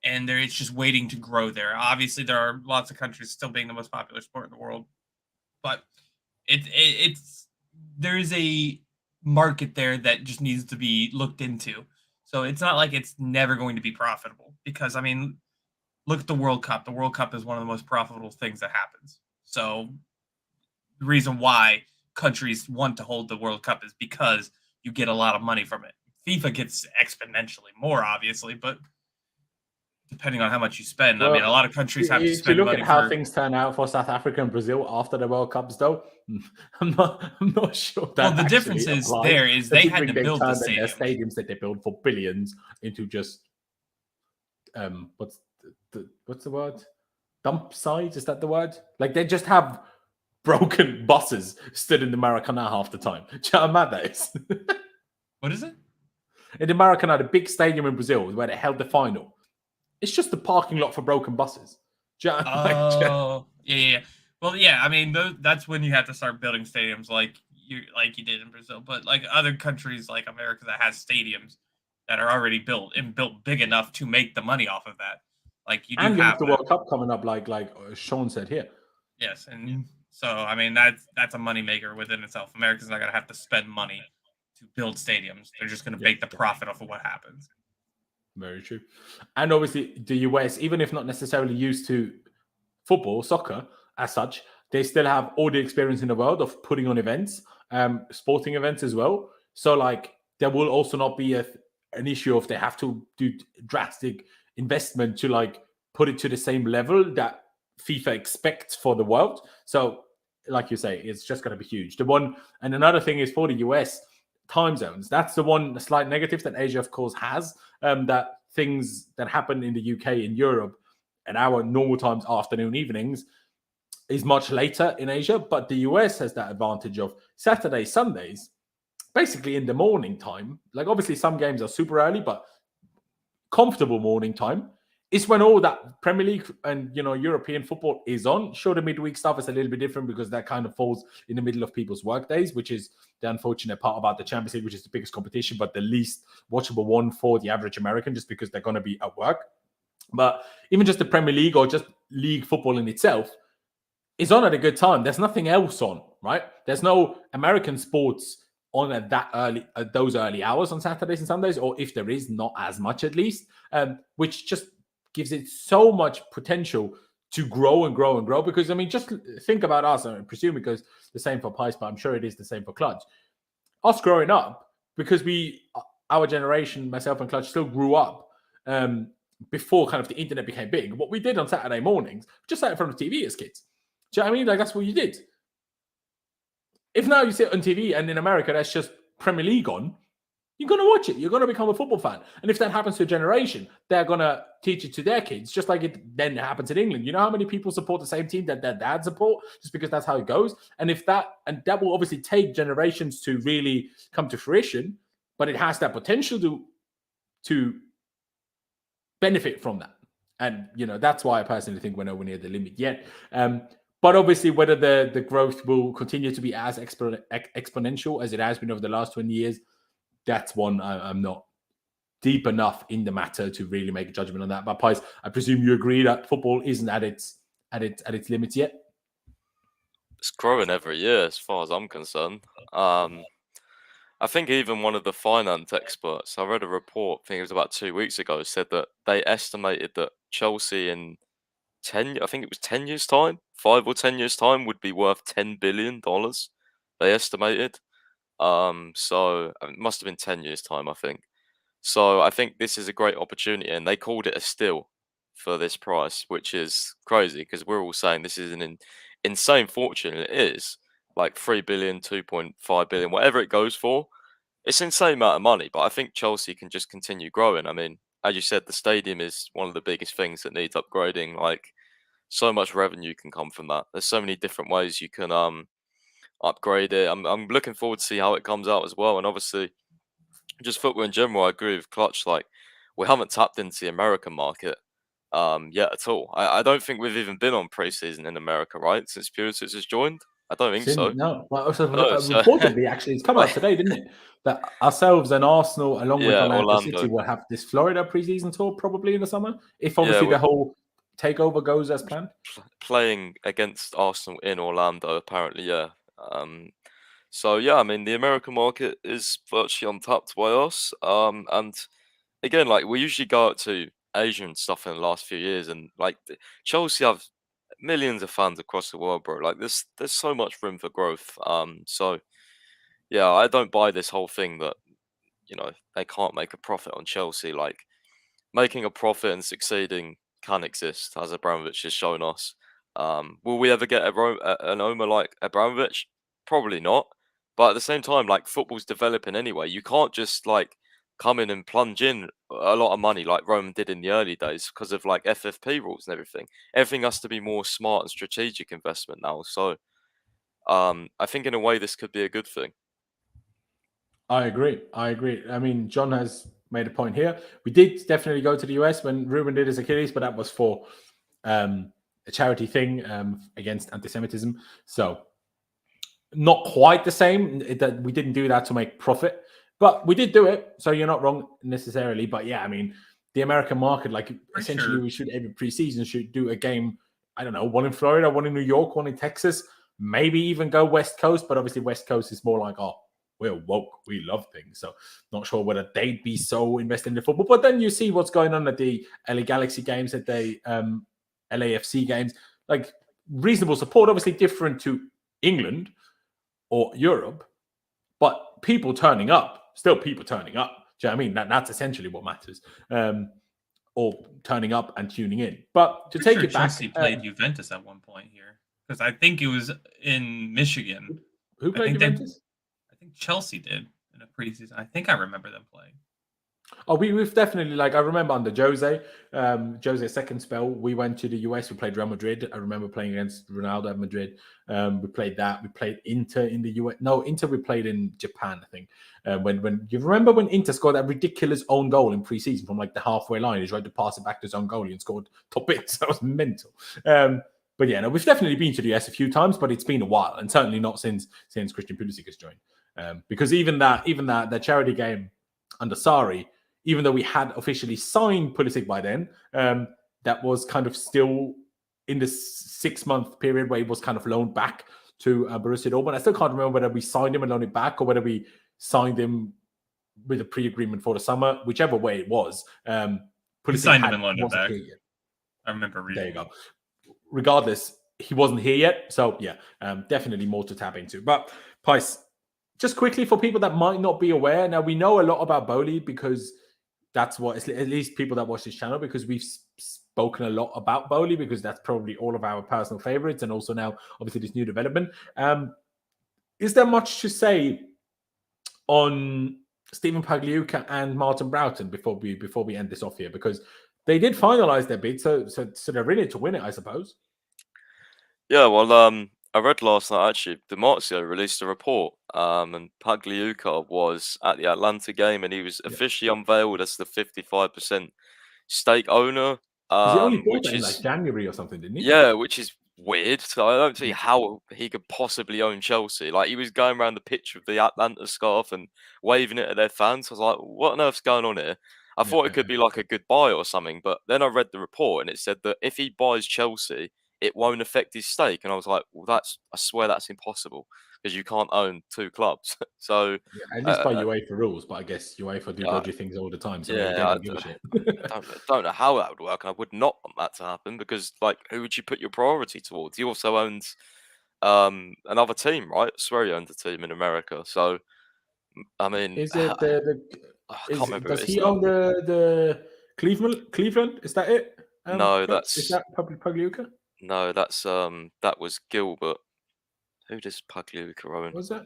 and it's just waiting to grow there. Obviously, there are lots of countries still being the most popular sport in the world, but it's there is a market there that just needs to be looked into. So it's not like it's never going to be profitable because I mean, look at the World Cup. The World Cup is one of the most profitable things that happens. So the reason why countries want to hold the World Cup is because you get a lot of money from it. FIFA gets exponentially more, obviously, but depending on how much you spend, I mean, a lot of countries have to To spend look money at how for. things turn out for South Africa and Brazil after the World Cups, though, I'm not sure that. Well, the actually difference is applies, there is they had to considering they've build the turned their stadiums. stadiums that they build for billions into just what's the word? Dump sites? Is that the word? Like they just have broken buses stood in the Maracanã half the time. Do you know how mad that is? What is it? In the Maracanã, the big stadium in Brazil, where they held the final, it's just the parking lot for broken buses. Do you know, Oh, yeah. Well, yeah. I mean, that's when you have to start building stadiums like you did in Brazil. But like other countries like America that has stadiums that are already built and built big enough to make the money off of that, like you do and you have have the that. World Cup coming up, like Sean said here. Yes, and so I mean that's a moneymaker within itself. America's not gonna have to spend money to build stadiums. They're just gonna make the profit off of what happens. Very true. And obviously, the US, even if not necessarily used to football, soccer as such, they still have all the experience in the world of putting on events, sporting events as well. So, like, there will also not be an issue if they have to do drastic investment to like put it to the same level that FIFA expects for the world. So, like you say, it's just going to be huge. The one and another thing is for the US time zones. That's the one slight negative that Asia, of course, has. That things that happen in the UK and Europe at our normal times, afternoon, evenings, is much later in Asia. But the US has that advantage of Saturdays, Sundays, basically in the morning time. Like obviously some games are super early, but comfortable morning time is when all that Premier League and European football is on. Sure, the midweek stuff is a little bit different because that kind of falls in the middle of people's work days, which is the unfortunate part about the Champions League, which is the biggest competition, but the least watchable one for the average American, just because they're going to be at work. But even just the Premier League or just league football in itself is on at a good time. There's nothing else on, right? There's no American sports on at that early, at those early hours on Saturdays and Sundays, or if there is, not as much at least, which just gives it so much potential to grow and grow and grow. Because I mean, just think about us. I presume because the same for Pies, but I'm sure it is the same for Clutch. Us growing up, because our generation, myself and Clutch, still grew up before kind of the internet became big. What we did on Saturday mornings, just sat in front of TV as kids. Do you know what I mean? Like that's what you did. If now you sit on TV and in America that's just Premier League on, you're going to watch it. You're going to become a football fan. And if that happens to a generation, they're going to teach it to their kids, just like it then happens in England. You know how many people support the same team that their dad support, just because that's how it goes? And that will obviously take generations to really come to fruition, but it has that potential to benefit from that. And, that's why I personally think we're nowhere near the limit yet. But obviously, whether the growth will continue to be as exponential as it has been over the last 20 years, that's one I'm not deep enough in the matter to really make a judgment on that. But Pies, I presume you agree that football isn't at its limits yet. It's growing every year, as far as I'm concerned. I think even one of the finance experts, I read a report, I think it was about 2 weeks ago, said that they estimated that Chelsea in 10 years time, 5 or 10 years time, would be worth $10 billion. They estimated. So it must have been 10 years time, I think. So I think this is a great opportunity, and they called it a steal for this price, which is crazy because we're all saying this is an insane fortune. And it is like 3 billion, 2.5 billion, whatever it goes for. it's an insane amount of money, but I think Chelsea can just continue growing. I mean, as you said, the stadium is one of the biggest things that needs upgrading. Like, so much revenue can come from that. There's so many different ways you can upgrade it. I'm looking forward to see how it comes out as well. And obviously, just football in general, I agree with Clutch. Like, we haven't tapped into the American market yet at all. I don't think we've even been on preseason in America, right? Since Pulisic has joined, I don't think so. No, well, so No, so reportedly, actually, it's come out today, didn't it? That ourselves and Arsenal, along with yeah, Orlando City, Orlando. will have this Florida preseason tour probably in the summer, if Yeah, obviously we're the whole takeover goes as planned. playing against Arsenal in Orlando, apparently. Yeah. So yeah, I mean, the American market is virtually untapped by us. And again, like we usually go out to Asia and stuff in the last few years, and like Chelsea have millions of fans across the world, bro. Like there's so much room for growth. So yeah, I don't buy this whole thing that they can't make a profit on Chelsea. Like making a profit and succeeding can exist, as Abramovich has shown us. Will we ever get an owner like Abramovich? Probably not. But at the same time, like football's developing anyway. You can't just like come in and plunge in a lot of money like Roman did in the early days because of like FFP rules and everything. Everything has to be more smart and strategic investment now. So I think in a way this could be a good thing. I agree. I mean, John has made a point here. We did definitely go to the US when Ruben did his Achilles, but that was for a charity thing against anti-Semitism. So not quite the same. That we didn't do that to make profit, but we did do it. So you're not wrong necessarily. But yeah, I mean, the American market, like essentially, we should every preseason should do a game. I don't know, one in Florida, one in New York, one in Texas, maybe even go West Coast. But obviously, West Coast is more like, oh, we're woke, we love things. So not sure whether they'd be so invested in the football. But then you see what's going on at the LA Galaxy games, at the LAFC games, like reasonable support, obviously different to England or Europe, but people turning up, still people turning up. Do you know what I mean? That's essentially what matters. Or turning up and tuning in. But to take it back, Chelsea played Juventus at one point here because I think it was in Michigan. Who played Juventus? I think Chelsea did in a preseason. I think I remember them playing. Oh, we've definitely, like, I remember under Jose's second spell, we went to the US, we played Real Madrid. I remember playing against Ronaldo at Madrid. We played that. We played Inter in the US. No, Inter we played in Japan, I think. When you remember when Inter scored that ridiculous own goal in preseason from like the halfway line, he tried to pass it back to his own goalie and scored top bits. That was mental. But yeah, no, we've definitely been to the US a few times, but it's been a while, and certainly not since Christian Pulisic has joined. Because even that charity game under Sarri, even though we had officially signed Pulisic by then, that was kind of still in the 6-month period where he was kind of loaned back to Borussia Dortmund. I still can't remember whether we signed him and loaned it back or whether we signed him with a pre-agreement for the summer. Whichever way it was, Pulisic signed him and loaned it back. I remember reading. There you go. Regardless, he wasn't here yet. So yeah, definitely more to tap into. But Pice, just quickly for people that might not be aware, now we know a lot about Boehly because that's what, at least people that watch this channel, because we've spoken a lot about Boehly because that's probably all of our personal favorites, and also now obviously this new development. Is there much to say on Stephen Pagliuca and Martin Broughton before we end this off here? Because they did finalize their bid, so they're in it to win it, I suppose. Yeah, well, I read last night actually, Di Marzio released a report, and Pagliuca was at the Atlanta game, and he was officially unveiled as the 55% stake owner. He only bought that in like January or something, didn't he? Yeah, which is weird. So I don't see how he could possibly own Chelsea. Like, he was going around the pitch with the Atlanta scarf and waving it at their fans. I was like, what on earth's going on here? I thought it could be like a good buy or something, but then I read the report and it said that if he buys Chelsea, it won't affect his stake. And I was like, well, I swear that's impossible because you can't own two clubs. So at least by UEFA rules, but I guess UEFA do dodgy things all the time. So yeah, they don't give a shit. don't know how that would work. I would not want that to happen because, like, who would you put your priority towards? He also owns another team, right? I swear he owns a team in America. So I mean, is it I can't remember. Does he own the Cleveland? Is that it? No, is that Pagliuca? No, that's that was Gilbert. Who does Pagliuca own? Was that?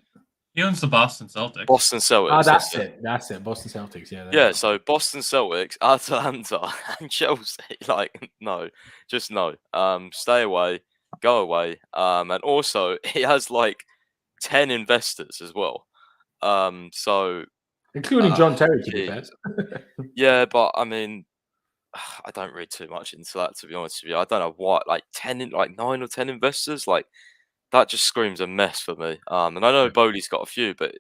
He owns the Boston Celtics. Boston Celtics. Ah, that's it. That's it. Boston Celtics. Yeah. Yeah, so Boston Celtics, Atalanta, and Chelsea. Like, no, just no. Stay away, go away. And also, he has like 10 investors as well. So including John Terry, to be fair. yeah, but I mean, I don't read too much into that, to be honest with you. I don't know what, like 9 or 10 investors, like that just screams a mess for me. And I know Boehly's got a few, but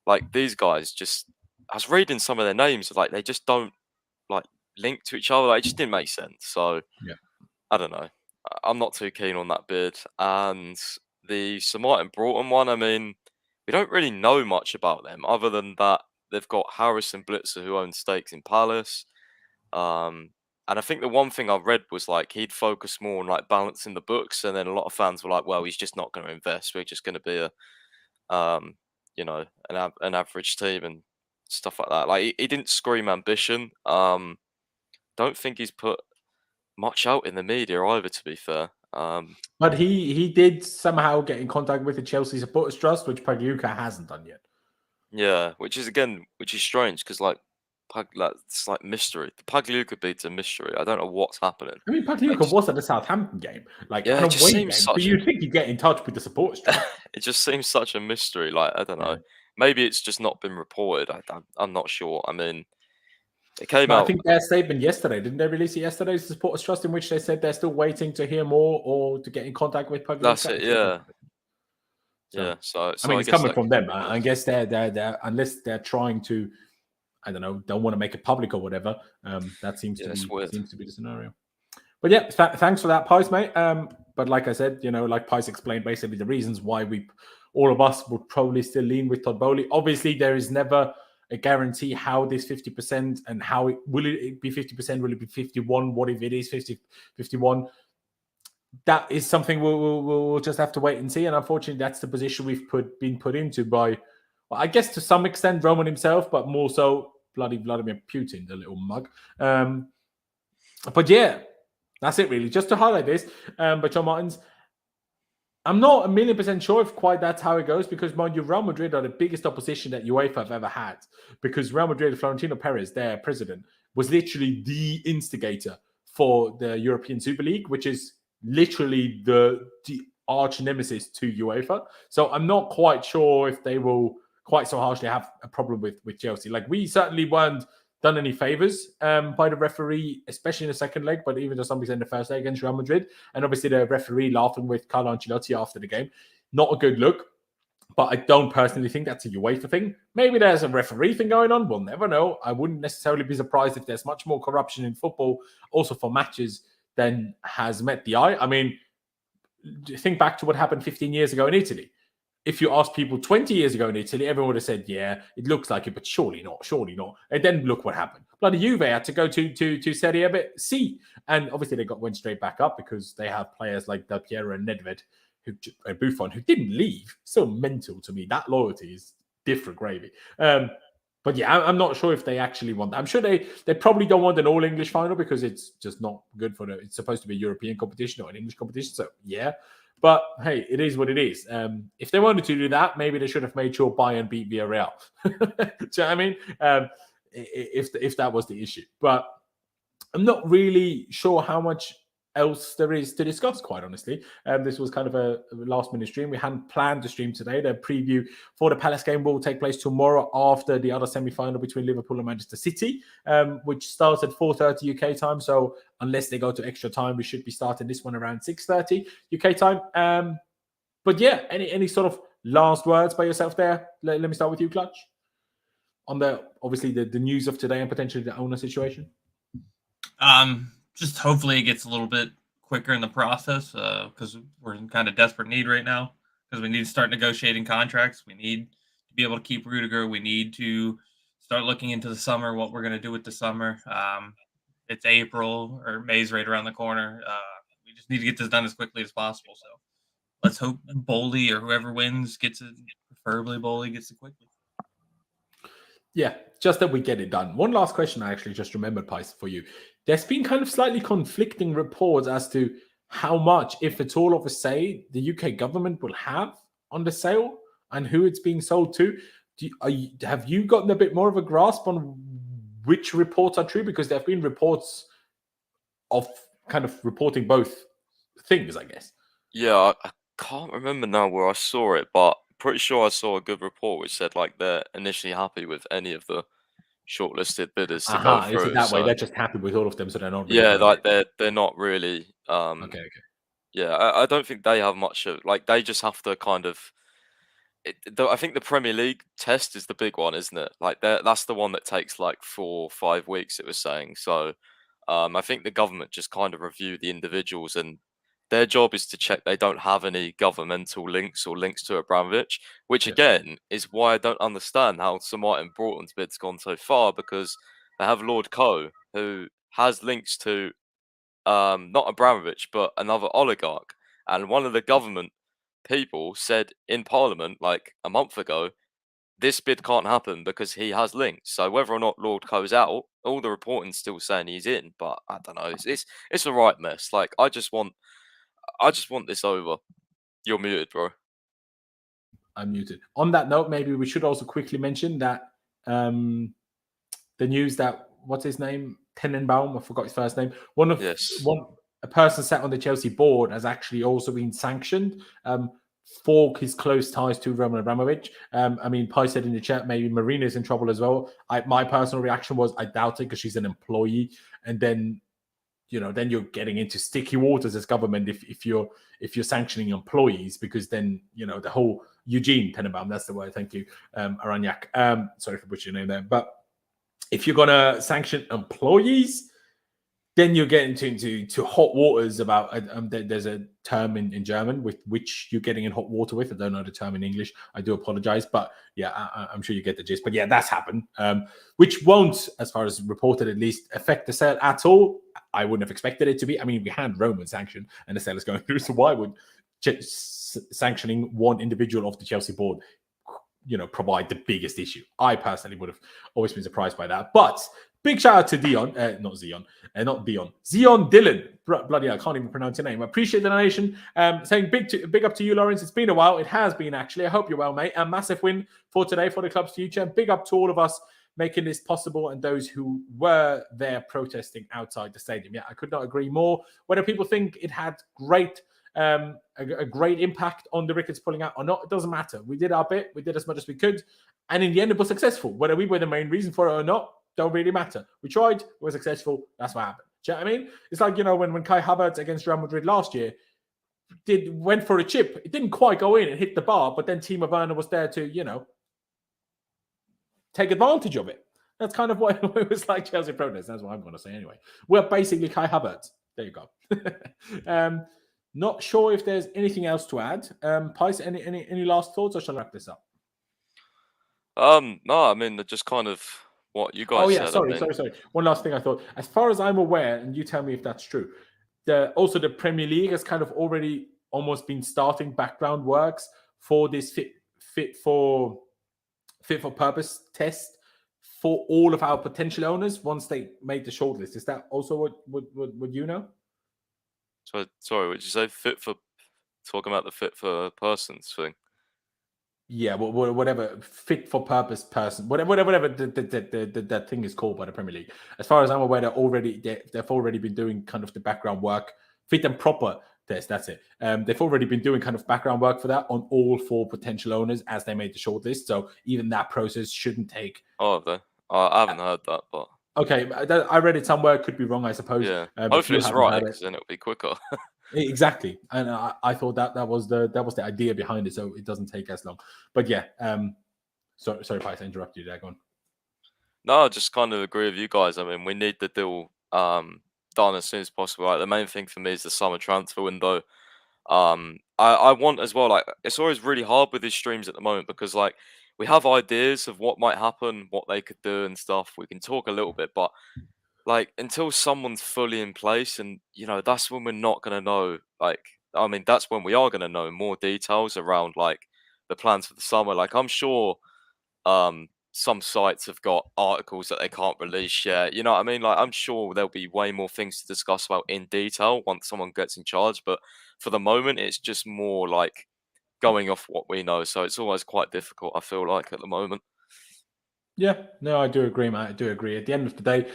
like these guys just, I was reading some of their names, like they just don't like link to each other. Like, it just didn't make sense. So Yeah. I don't know. I'm not too keen on that bid. And the Samart and Broughton one, I mean, we don't really know much about them other than that they've got Harrison Blitzer who owns stakes in Palace. And I think the one thing I read was like he'd focus more on like balancing the books, and then a lot of fans were like, "Well, he's just not going to invest. We're just going to be a, you know, an average team and stuff like that." Like he didn't scream ambition. Don't think he's put much out in the media either, to be fair. But he did somehow get in contact with the Chelsea Supporters Trust, which Pagliuca hasn't done yet. Yeah, which is strange because like it's like mystery. The Pagliuca beat's a mystery. I don't know what's happening. I mean, Pagliuca was at the Southampton game, like Yeah, an it just away game. seems But such you'd think you get in touch with the Supporters Trust. It just seems such a mystery. Like, I don't know. Yeah. Maybe it's just not been reported. I'm not sure. I mean, it came But out. I think their statement yesterday, didn't they release it yesterday, the Supporters Trust, in which they said they're still waiting to hear more or to get in contact with Pagliuca. That's it. Yeah. So, Yeah. So I mean, it's guess coming that from could them. be I good. guess they're unless they're trying to, I don't know, don't want to make it public or whatever. That seems Yeah, to it's weird. be the scenario. But yeah, thanks for that, Pies, mate. But like I said, you know, like Pies explained, basically the reasons why all of us would probably still lean with Todd Boehly. Obviously, there is never a guarantee how this 50% and how will it be 50%? Will it be 51? What if it is 50, 51? That is something we'll just have to wait and see. And unfortunately, that's the position we've been put into by, well, I guess to some extent, Roman himself, but more so bloody Vladimir Putin, the little mug. But yeah, that's it really. Just to highlight this, but John Martins, I'm not 1,000,000% sure if quite that's how it goes because, mind you, Real Madrid are the biggest opposition that UEFA have ever had because Real Madrid, Florentino Perez, their president, was literally the instigator for the European Super League, which is literally the arch nemesis to UEFA. So I'm not quite sure if they will quite so harshly have a problem with Chelsea. Like, we certainly weren't done any favors by the referee, especially in the second leg, but even to some extent in the first leg against Real Madrid. And obviously the referee laughing with Carlo Ancelotti after the game. Not a good look, but I don't personally think that's a UEFA thing. Maybe there's a referee thing going on. We'll never know. I wouldn't necessarily be surprised if there's much more corruption in football, also for matches, than has met the eye. I mean, think back to what happened 15 years ago in Italy. If you asked people 20 years ago in Italy, everyone would have said, yeah, it looks like it, but surely not. And then look what happened. Bloody Juve had to go to Serie C. And obviously they went straight back up because they have players like Del Piero and Nedved, Buffon, who didn't leave. So mental to me. That loyalty is different gravy. But yeah, I'm not sure if they actually want that. I'm sure they probably don't want an all-English final because it's just not good for it's supposed to be a European competition or an English competition. So yeah. But hey, it is what it is. If they wanted to do that, maybe they should have made sure Bayern beat Villarreal. Do you know what I mean? If that was the issue. But I'm not really sure how much else there is to discuss, quite honestly. This was kind of a last-minute stream. We hadn't planned to stream today. The preview for the Palace game will take place tomorrow after the other semi-final between Liverpool and Manchester City, which starts at 4:30 UK time. So unless they go to extra time, we should be starting this one around 6:30 UK time. But yeah, any sort of last words by yourself there? Let me start with you, Clutch. On obviously the news of today and potentially the owner situation. Just hopefully it gets a little bit quicker in the process because we're in kind of desperate need right now because we need to start negotiating contracts. We need to be able to keep Rudiger. We need to start looking into the summer, what we're going to do with the summer. It's April or May's right around the corner. We just need to get this done as quickly as possible. So let's hope Boehly or whoever wins gets it. Preferably Boehly gets it quickly. Yeah, just that we get it done. One last question I actually just remembered, Pies, for you. There's been kind of slightly conflicting reports as to how much, if at all, of a say the UK government will have on the sale and who it's being sold to. Have you gotten a bit more of a grasp on which reports are true? Because there have been reports of kind of reporting both things, I guess. Yeah, I can't remember now where I saw it, but pretty sure I saw a good report which said like they're initially happy with any of the shortlisted bidders to go Is it through. that way? So They're just happy with all of them, so they're not really yeah, going like to. they're not really Okay. yeah, I don't think they have much of like they just have to kind of I think the Premier League test is the big one, isn't it? Like that's the one that takes like 4 or 5 weeks. It was saying so. I think the government just kind of review the individuals, and their job is to check they don't have any governmental links or links to Abramovich. Which Yeah. again is why I don't understand how Sir Martin Broughton's bid's gone so far, because they have Lord Coe who has links to not Abramovich but another oligarch, and one of the government people said in Parliament like a month ago, this bid can't happen because he has links. So whether or not Lord Coe's out, all the reporting's still saying he's in. But I don't know. It's a right mess. Like I just want this over. You're muted, bro. I'm muted. On that note, maybe we should also quickly mention that the news that what's his name, Tenenbaum, I forgot his first name. Yes. A person sat on the Chelsea board has actually also been sanctioned for his close ties to Roman Abramovich. I mean, Pi said in the chat maybe Marina's in trouble as well. My personal reaction was I doubt it because she's an employee, and then then you're getting into sticky waters as government if you're sanctioning employees, because then the whole Eugene Tenenbaum, that's the word, thank you, Aranyak. Sorry for butchering your name there, but if you're gonna sanction employees, then you're getting into hot waters about. There's a term in German with which you're getting in hot water with. I don't know the term in English. I do apologize, but yeah, I'm sure you get the gist. But yeah, that's happened, which won't, as far as reported at least, affect the sale at all. I wouldn't have expected it to be. I mean, we had Roman sanction and the sale is going through, so why would sanctioning one individual of the Chelsea board provide the biggest issue? I personally would have always been surprised by that. But big shout out to Dion, not Zion Dillon. Bloody hell, I can't even pronounce your name. I appreciate the donation. Saying big up to you, Laurenz. It's been a while. It has been, actually. I hope you're well, mate. A massive win for today for the club's future. And big up to all of us making this possible and those who were there protesting outside the stadium. Yeah, I could not agree more. Whether people think it had a great impact on the Ricketts pulling out or not, it doesn't matter. We did our bit. We did as much as we could. And in the end, it was successful. Whether we were the main reason for it or not, don't really matter. We tried, we were successful. That's what happened. Do you know what I mean? It's like, when Kai Havertz against Real Madrid last year went for a chip. It didn't quite go in and hit the bar, but then Timo Werner was there to, take advantage of it. That's kind of what it was like Chelsea protest. That's what I'm going to say anyway. We're basically Kai Havertz. There you go. Not sure if there's anything else to add. Pice, any last thoughts, or shall I wrap this up? No, I mean just kind of what you guys said. Sorry. One last thing I thought. As far as I'm aware, and you tell me if that's true, also the Premier League has kind of already almost been starting background works for this fit for purpose test for all of our potential owners once they made the shortlist. Is that also what you know? So sorry, would you say talking about the fit for persons thing? Yeah, whatever fit for purpose person, whatever that thing is called by the Premier League. As far as I'm aware, they've already been doing kind of the background work, fit and proper test. That's it. They've already been doing kind of background work for that on all 4 potential owners as they made the shortlist. So even that process shouldn't take. Oh, have they? I haven't heard that, but okay, I read it somewhere. Could be wrong, I suppose. yeah. Hopefully it's right, because then it'll be quicker. Exactly, and I thought that was the idea behind it, so it doesn't take as long. But yeah, sorry, Pice, I interrupted you there. Go on. No, I just kind of agree with you guys. I mean, we need the deal done as soon as possible. Like the main thing for me is the summer transfer window. I want as well. Like it's always really hard with these streams at the moment because like we have ideas of what might happen, what they could do and stuff. We can talk a little bit, but like until someone's fully in place, and that's when we're not gonna know. Like, I mean, that's when we are gonna know more details around like the plans for the summer. Like, I'm sure some sites have got articles that they can't release yet. You know what I mean? Like, I'm sure there'll be way more things to discuss about in detail once someone gets in charge. But for the moment, it's just more like going off what we know. So it's always quite difficult, I feel like, at the moment. Yeah, no, I do agree, Matt. I do agree. At the end of the day,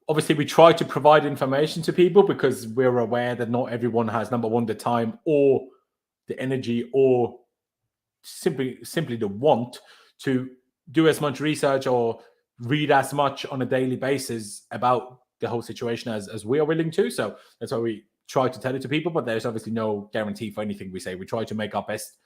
obviously, we try to provide information to people because we're aware that not everyone has, number one, the time or the energy or simply the want to do as much research or read as much on a daily basis about the whole situation as we are willing to. So that's why we try to tell it to people, but there's obviously no guarantee for anything we say. We try to make our best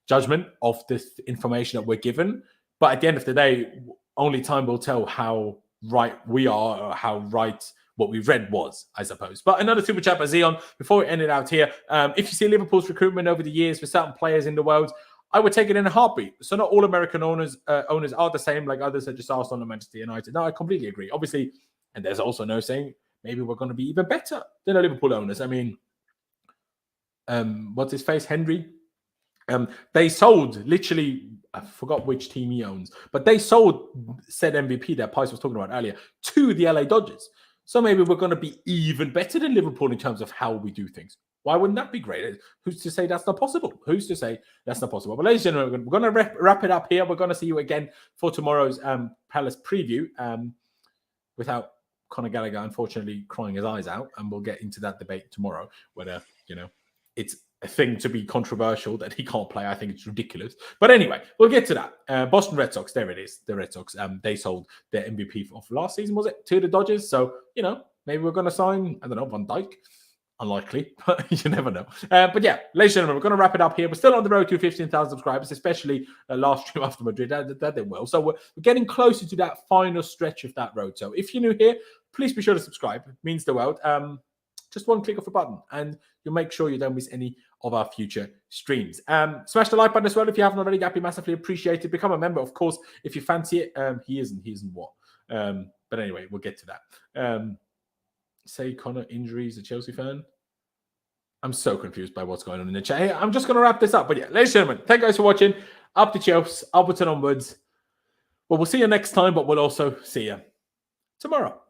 judgment of this information that we're given. But at the end of the day, only time will tell how right we are or how right what we read was, I suppose. But another super chat by Zion. Before we end it out here, if you see Liverpool's recruitment over the years for certain players in the world, I would take it in a heartbeat. So not all American owners are the same, like others that just Arsenal and Manchester United. No, I completely agree. Obviously, and there's also no saying maybe we're going to be even better than the Liverpool owners. I mean, what's his face? Henry. They sold literally, I forgot which team he owns, but they sold said MVP that Pys was talking about earlier to the LA Dodgers. So maybe we're going to be even better than Liverpool in terms of how we do things. Why wouldn't that be great? Who's to say that's not possible? Who's to say that's not possible? But ladies and gentlemen, we're going to wrap it up here. We're going to see you again for tomorrow's Palace preview without Conor Gallagher, unfortunately, crying his eyes out. And we'll get into that debate tomorrow, whether, it's a thing to be controversial that he can't play. I think it's ridiculous. But anyway, we'll get to that. Boston Red Sox, there it is. The Red Sox, they sold their MVP of last season, was it, to the Dodgers? So, maybe we're going to sign, I don't know, Van Dijk. Unlikely, but you never know. But yeah, ladies and gentlemen, we're going to wrap it up here. We're still on the road to 15,000 subscribers, especially last stream after Madrid. That did well. So we're getting closer to that final stretch of that road. So if you're new here, please be sure to subscribe. It means the world. Just one click of a button and you'll make sure you don't miss any of our future streams. Smash the like button as well if you haven't already. That'd be massively appreciated. Become a member, of course, if you fancy it. He isn't what. But anyway, we'll get to that. Say Connor injuries, a Chelsea fan. I'm so confused by what's going on in the chat. Hey, I'm just going to wrap this up. But yeah, ladies and gentlemen, thank you guys for watching. Up to Chelsea, upwards and onwards. Well, we'll see you next time, but we'll also see you tomorrow.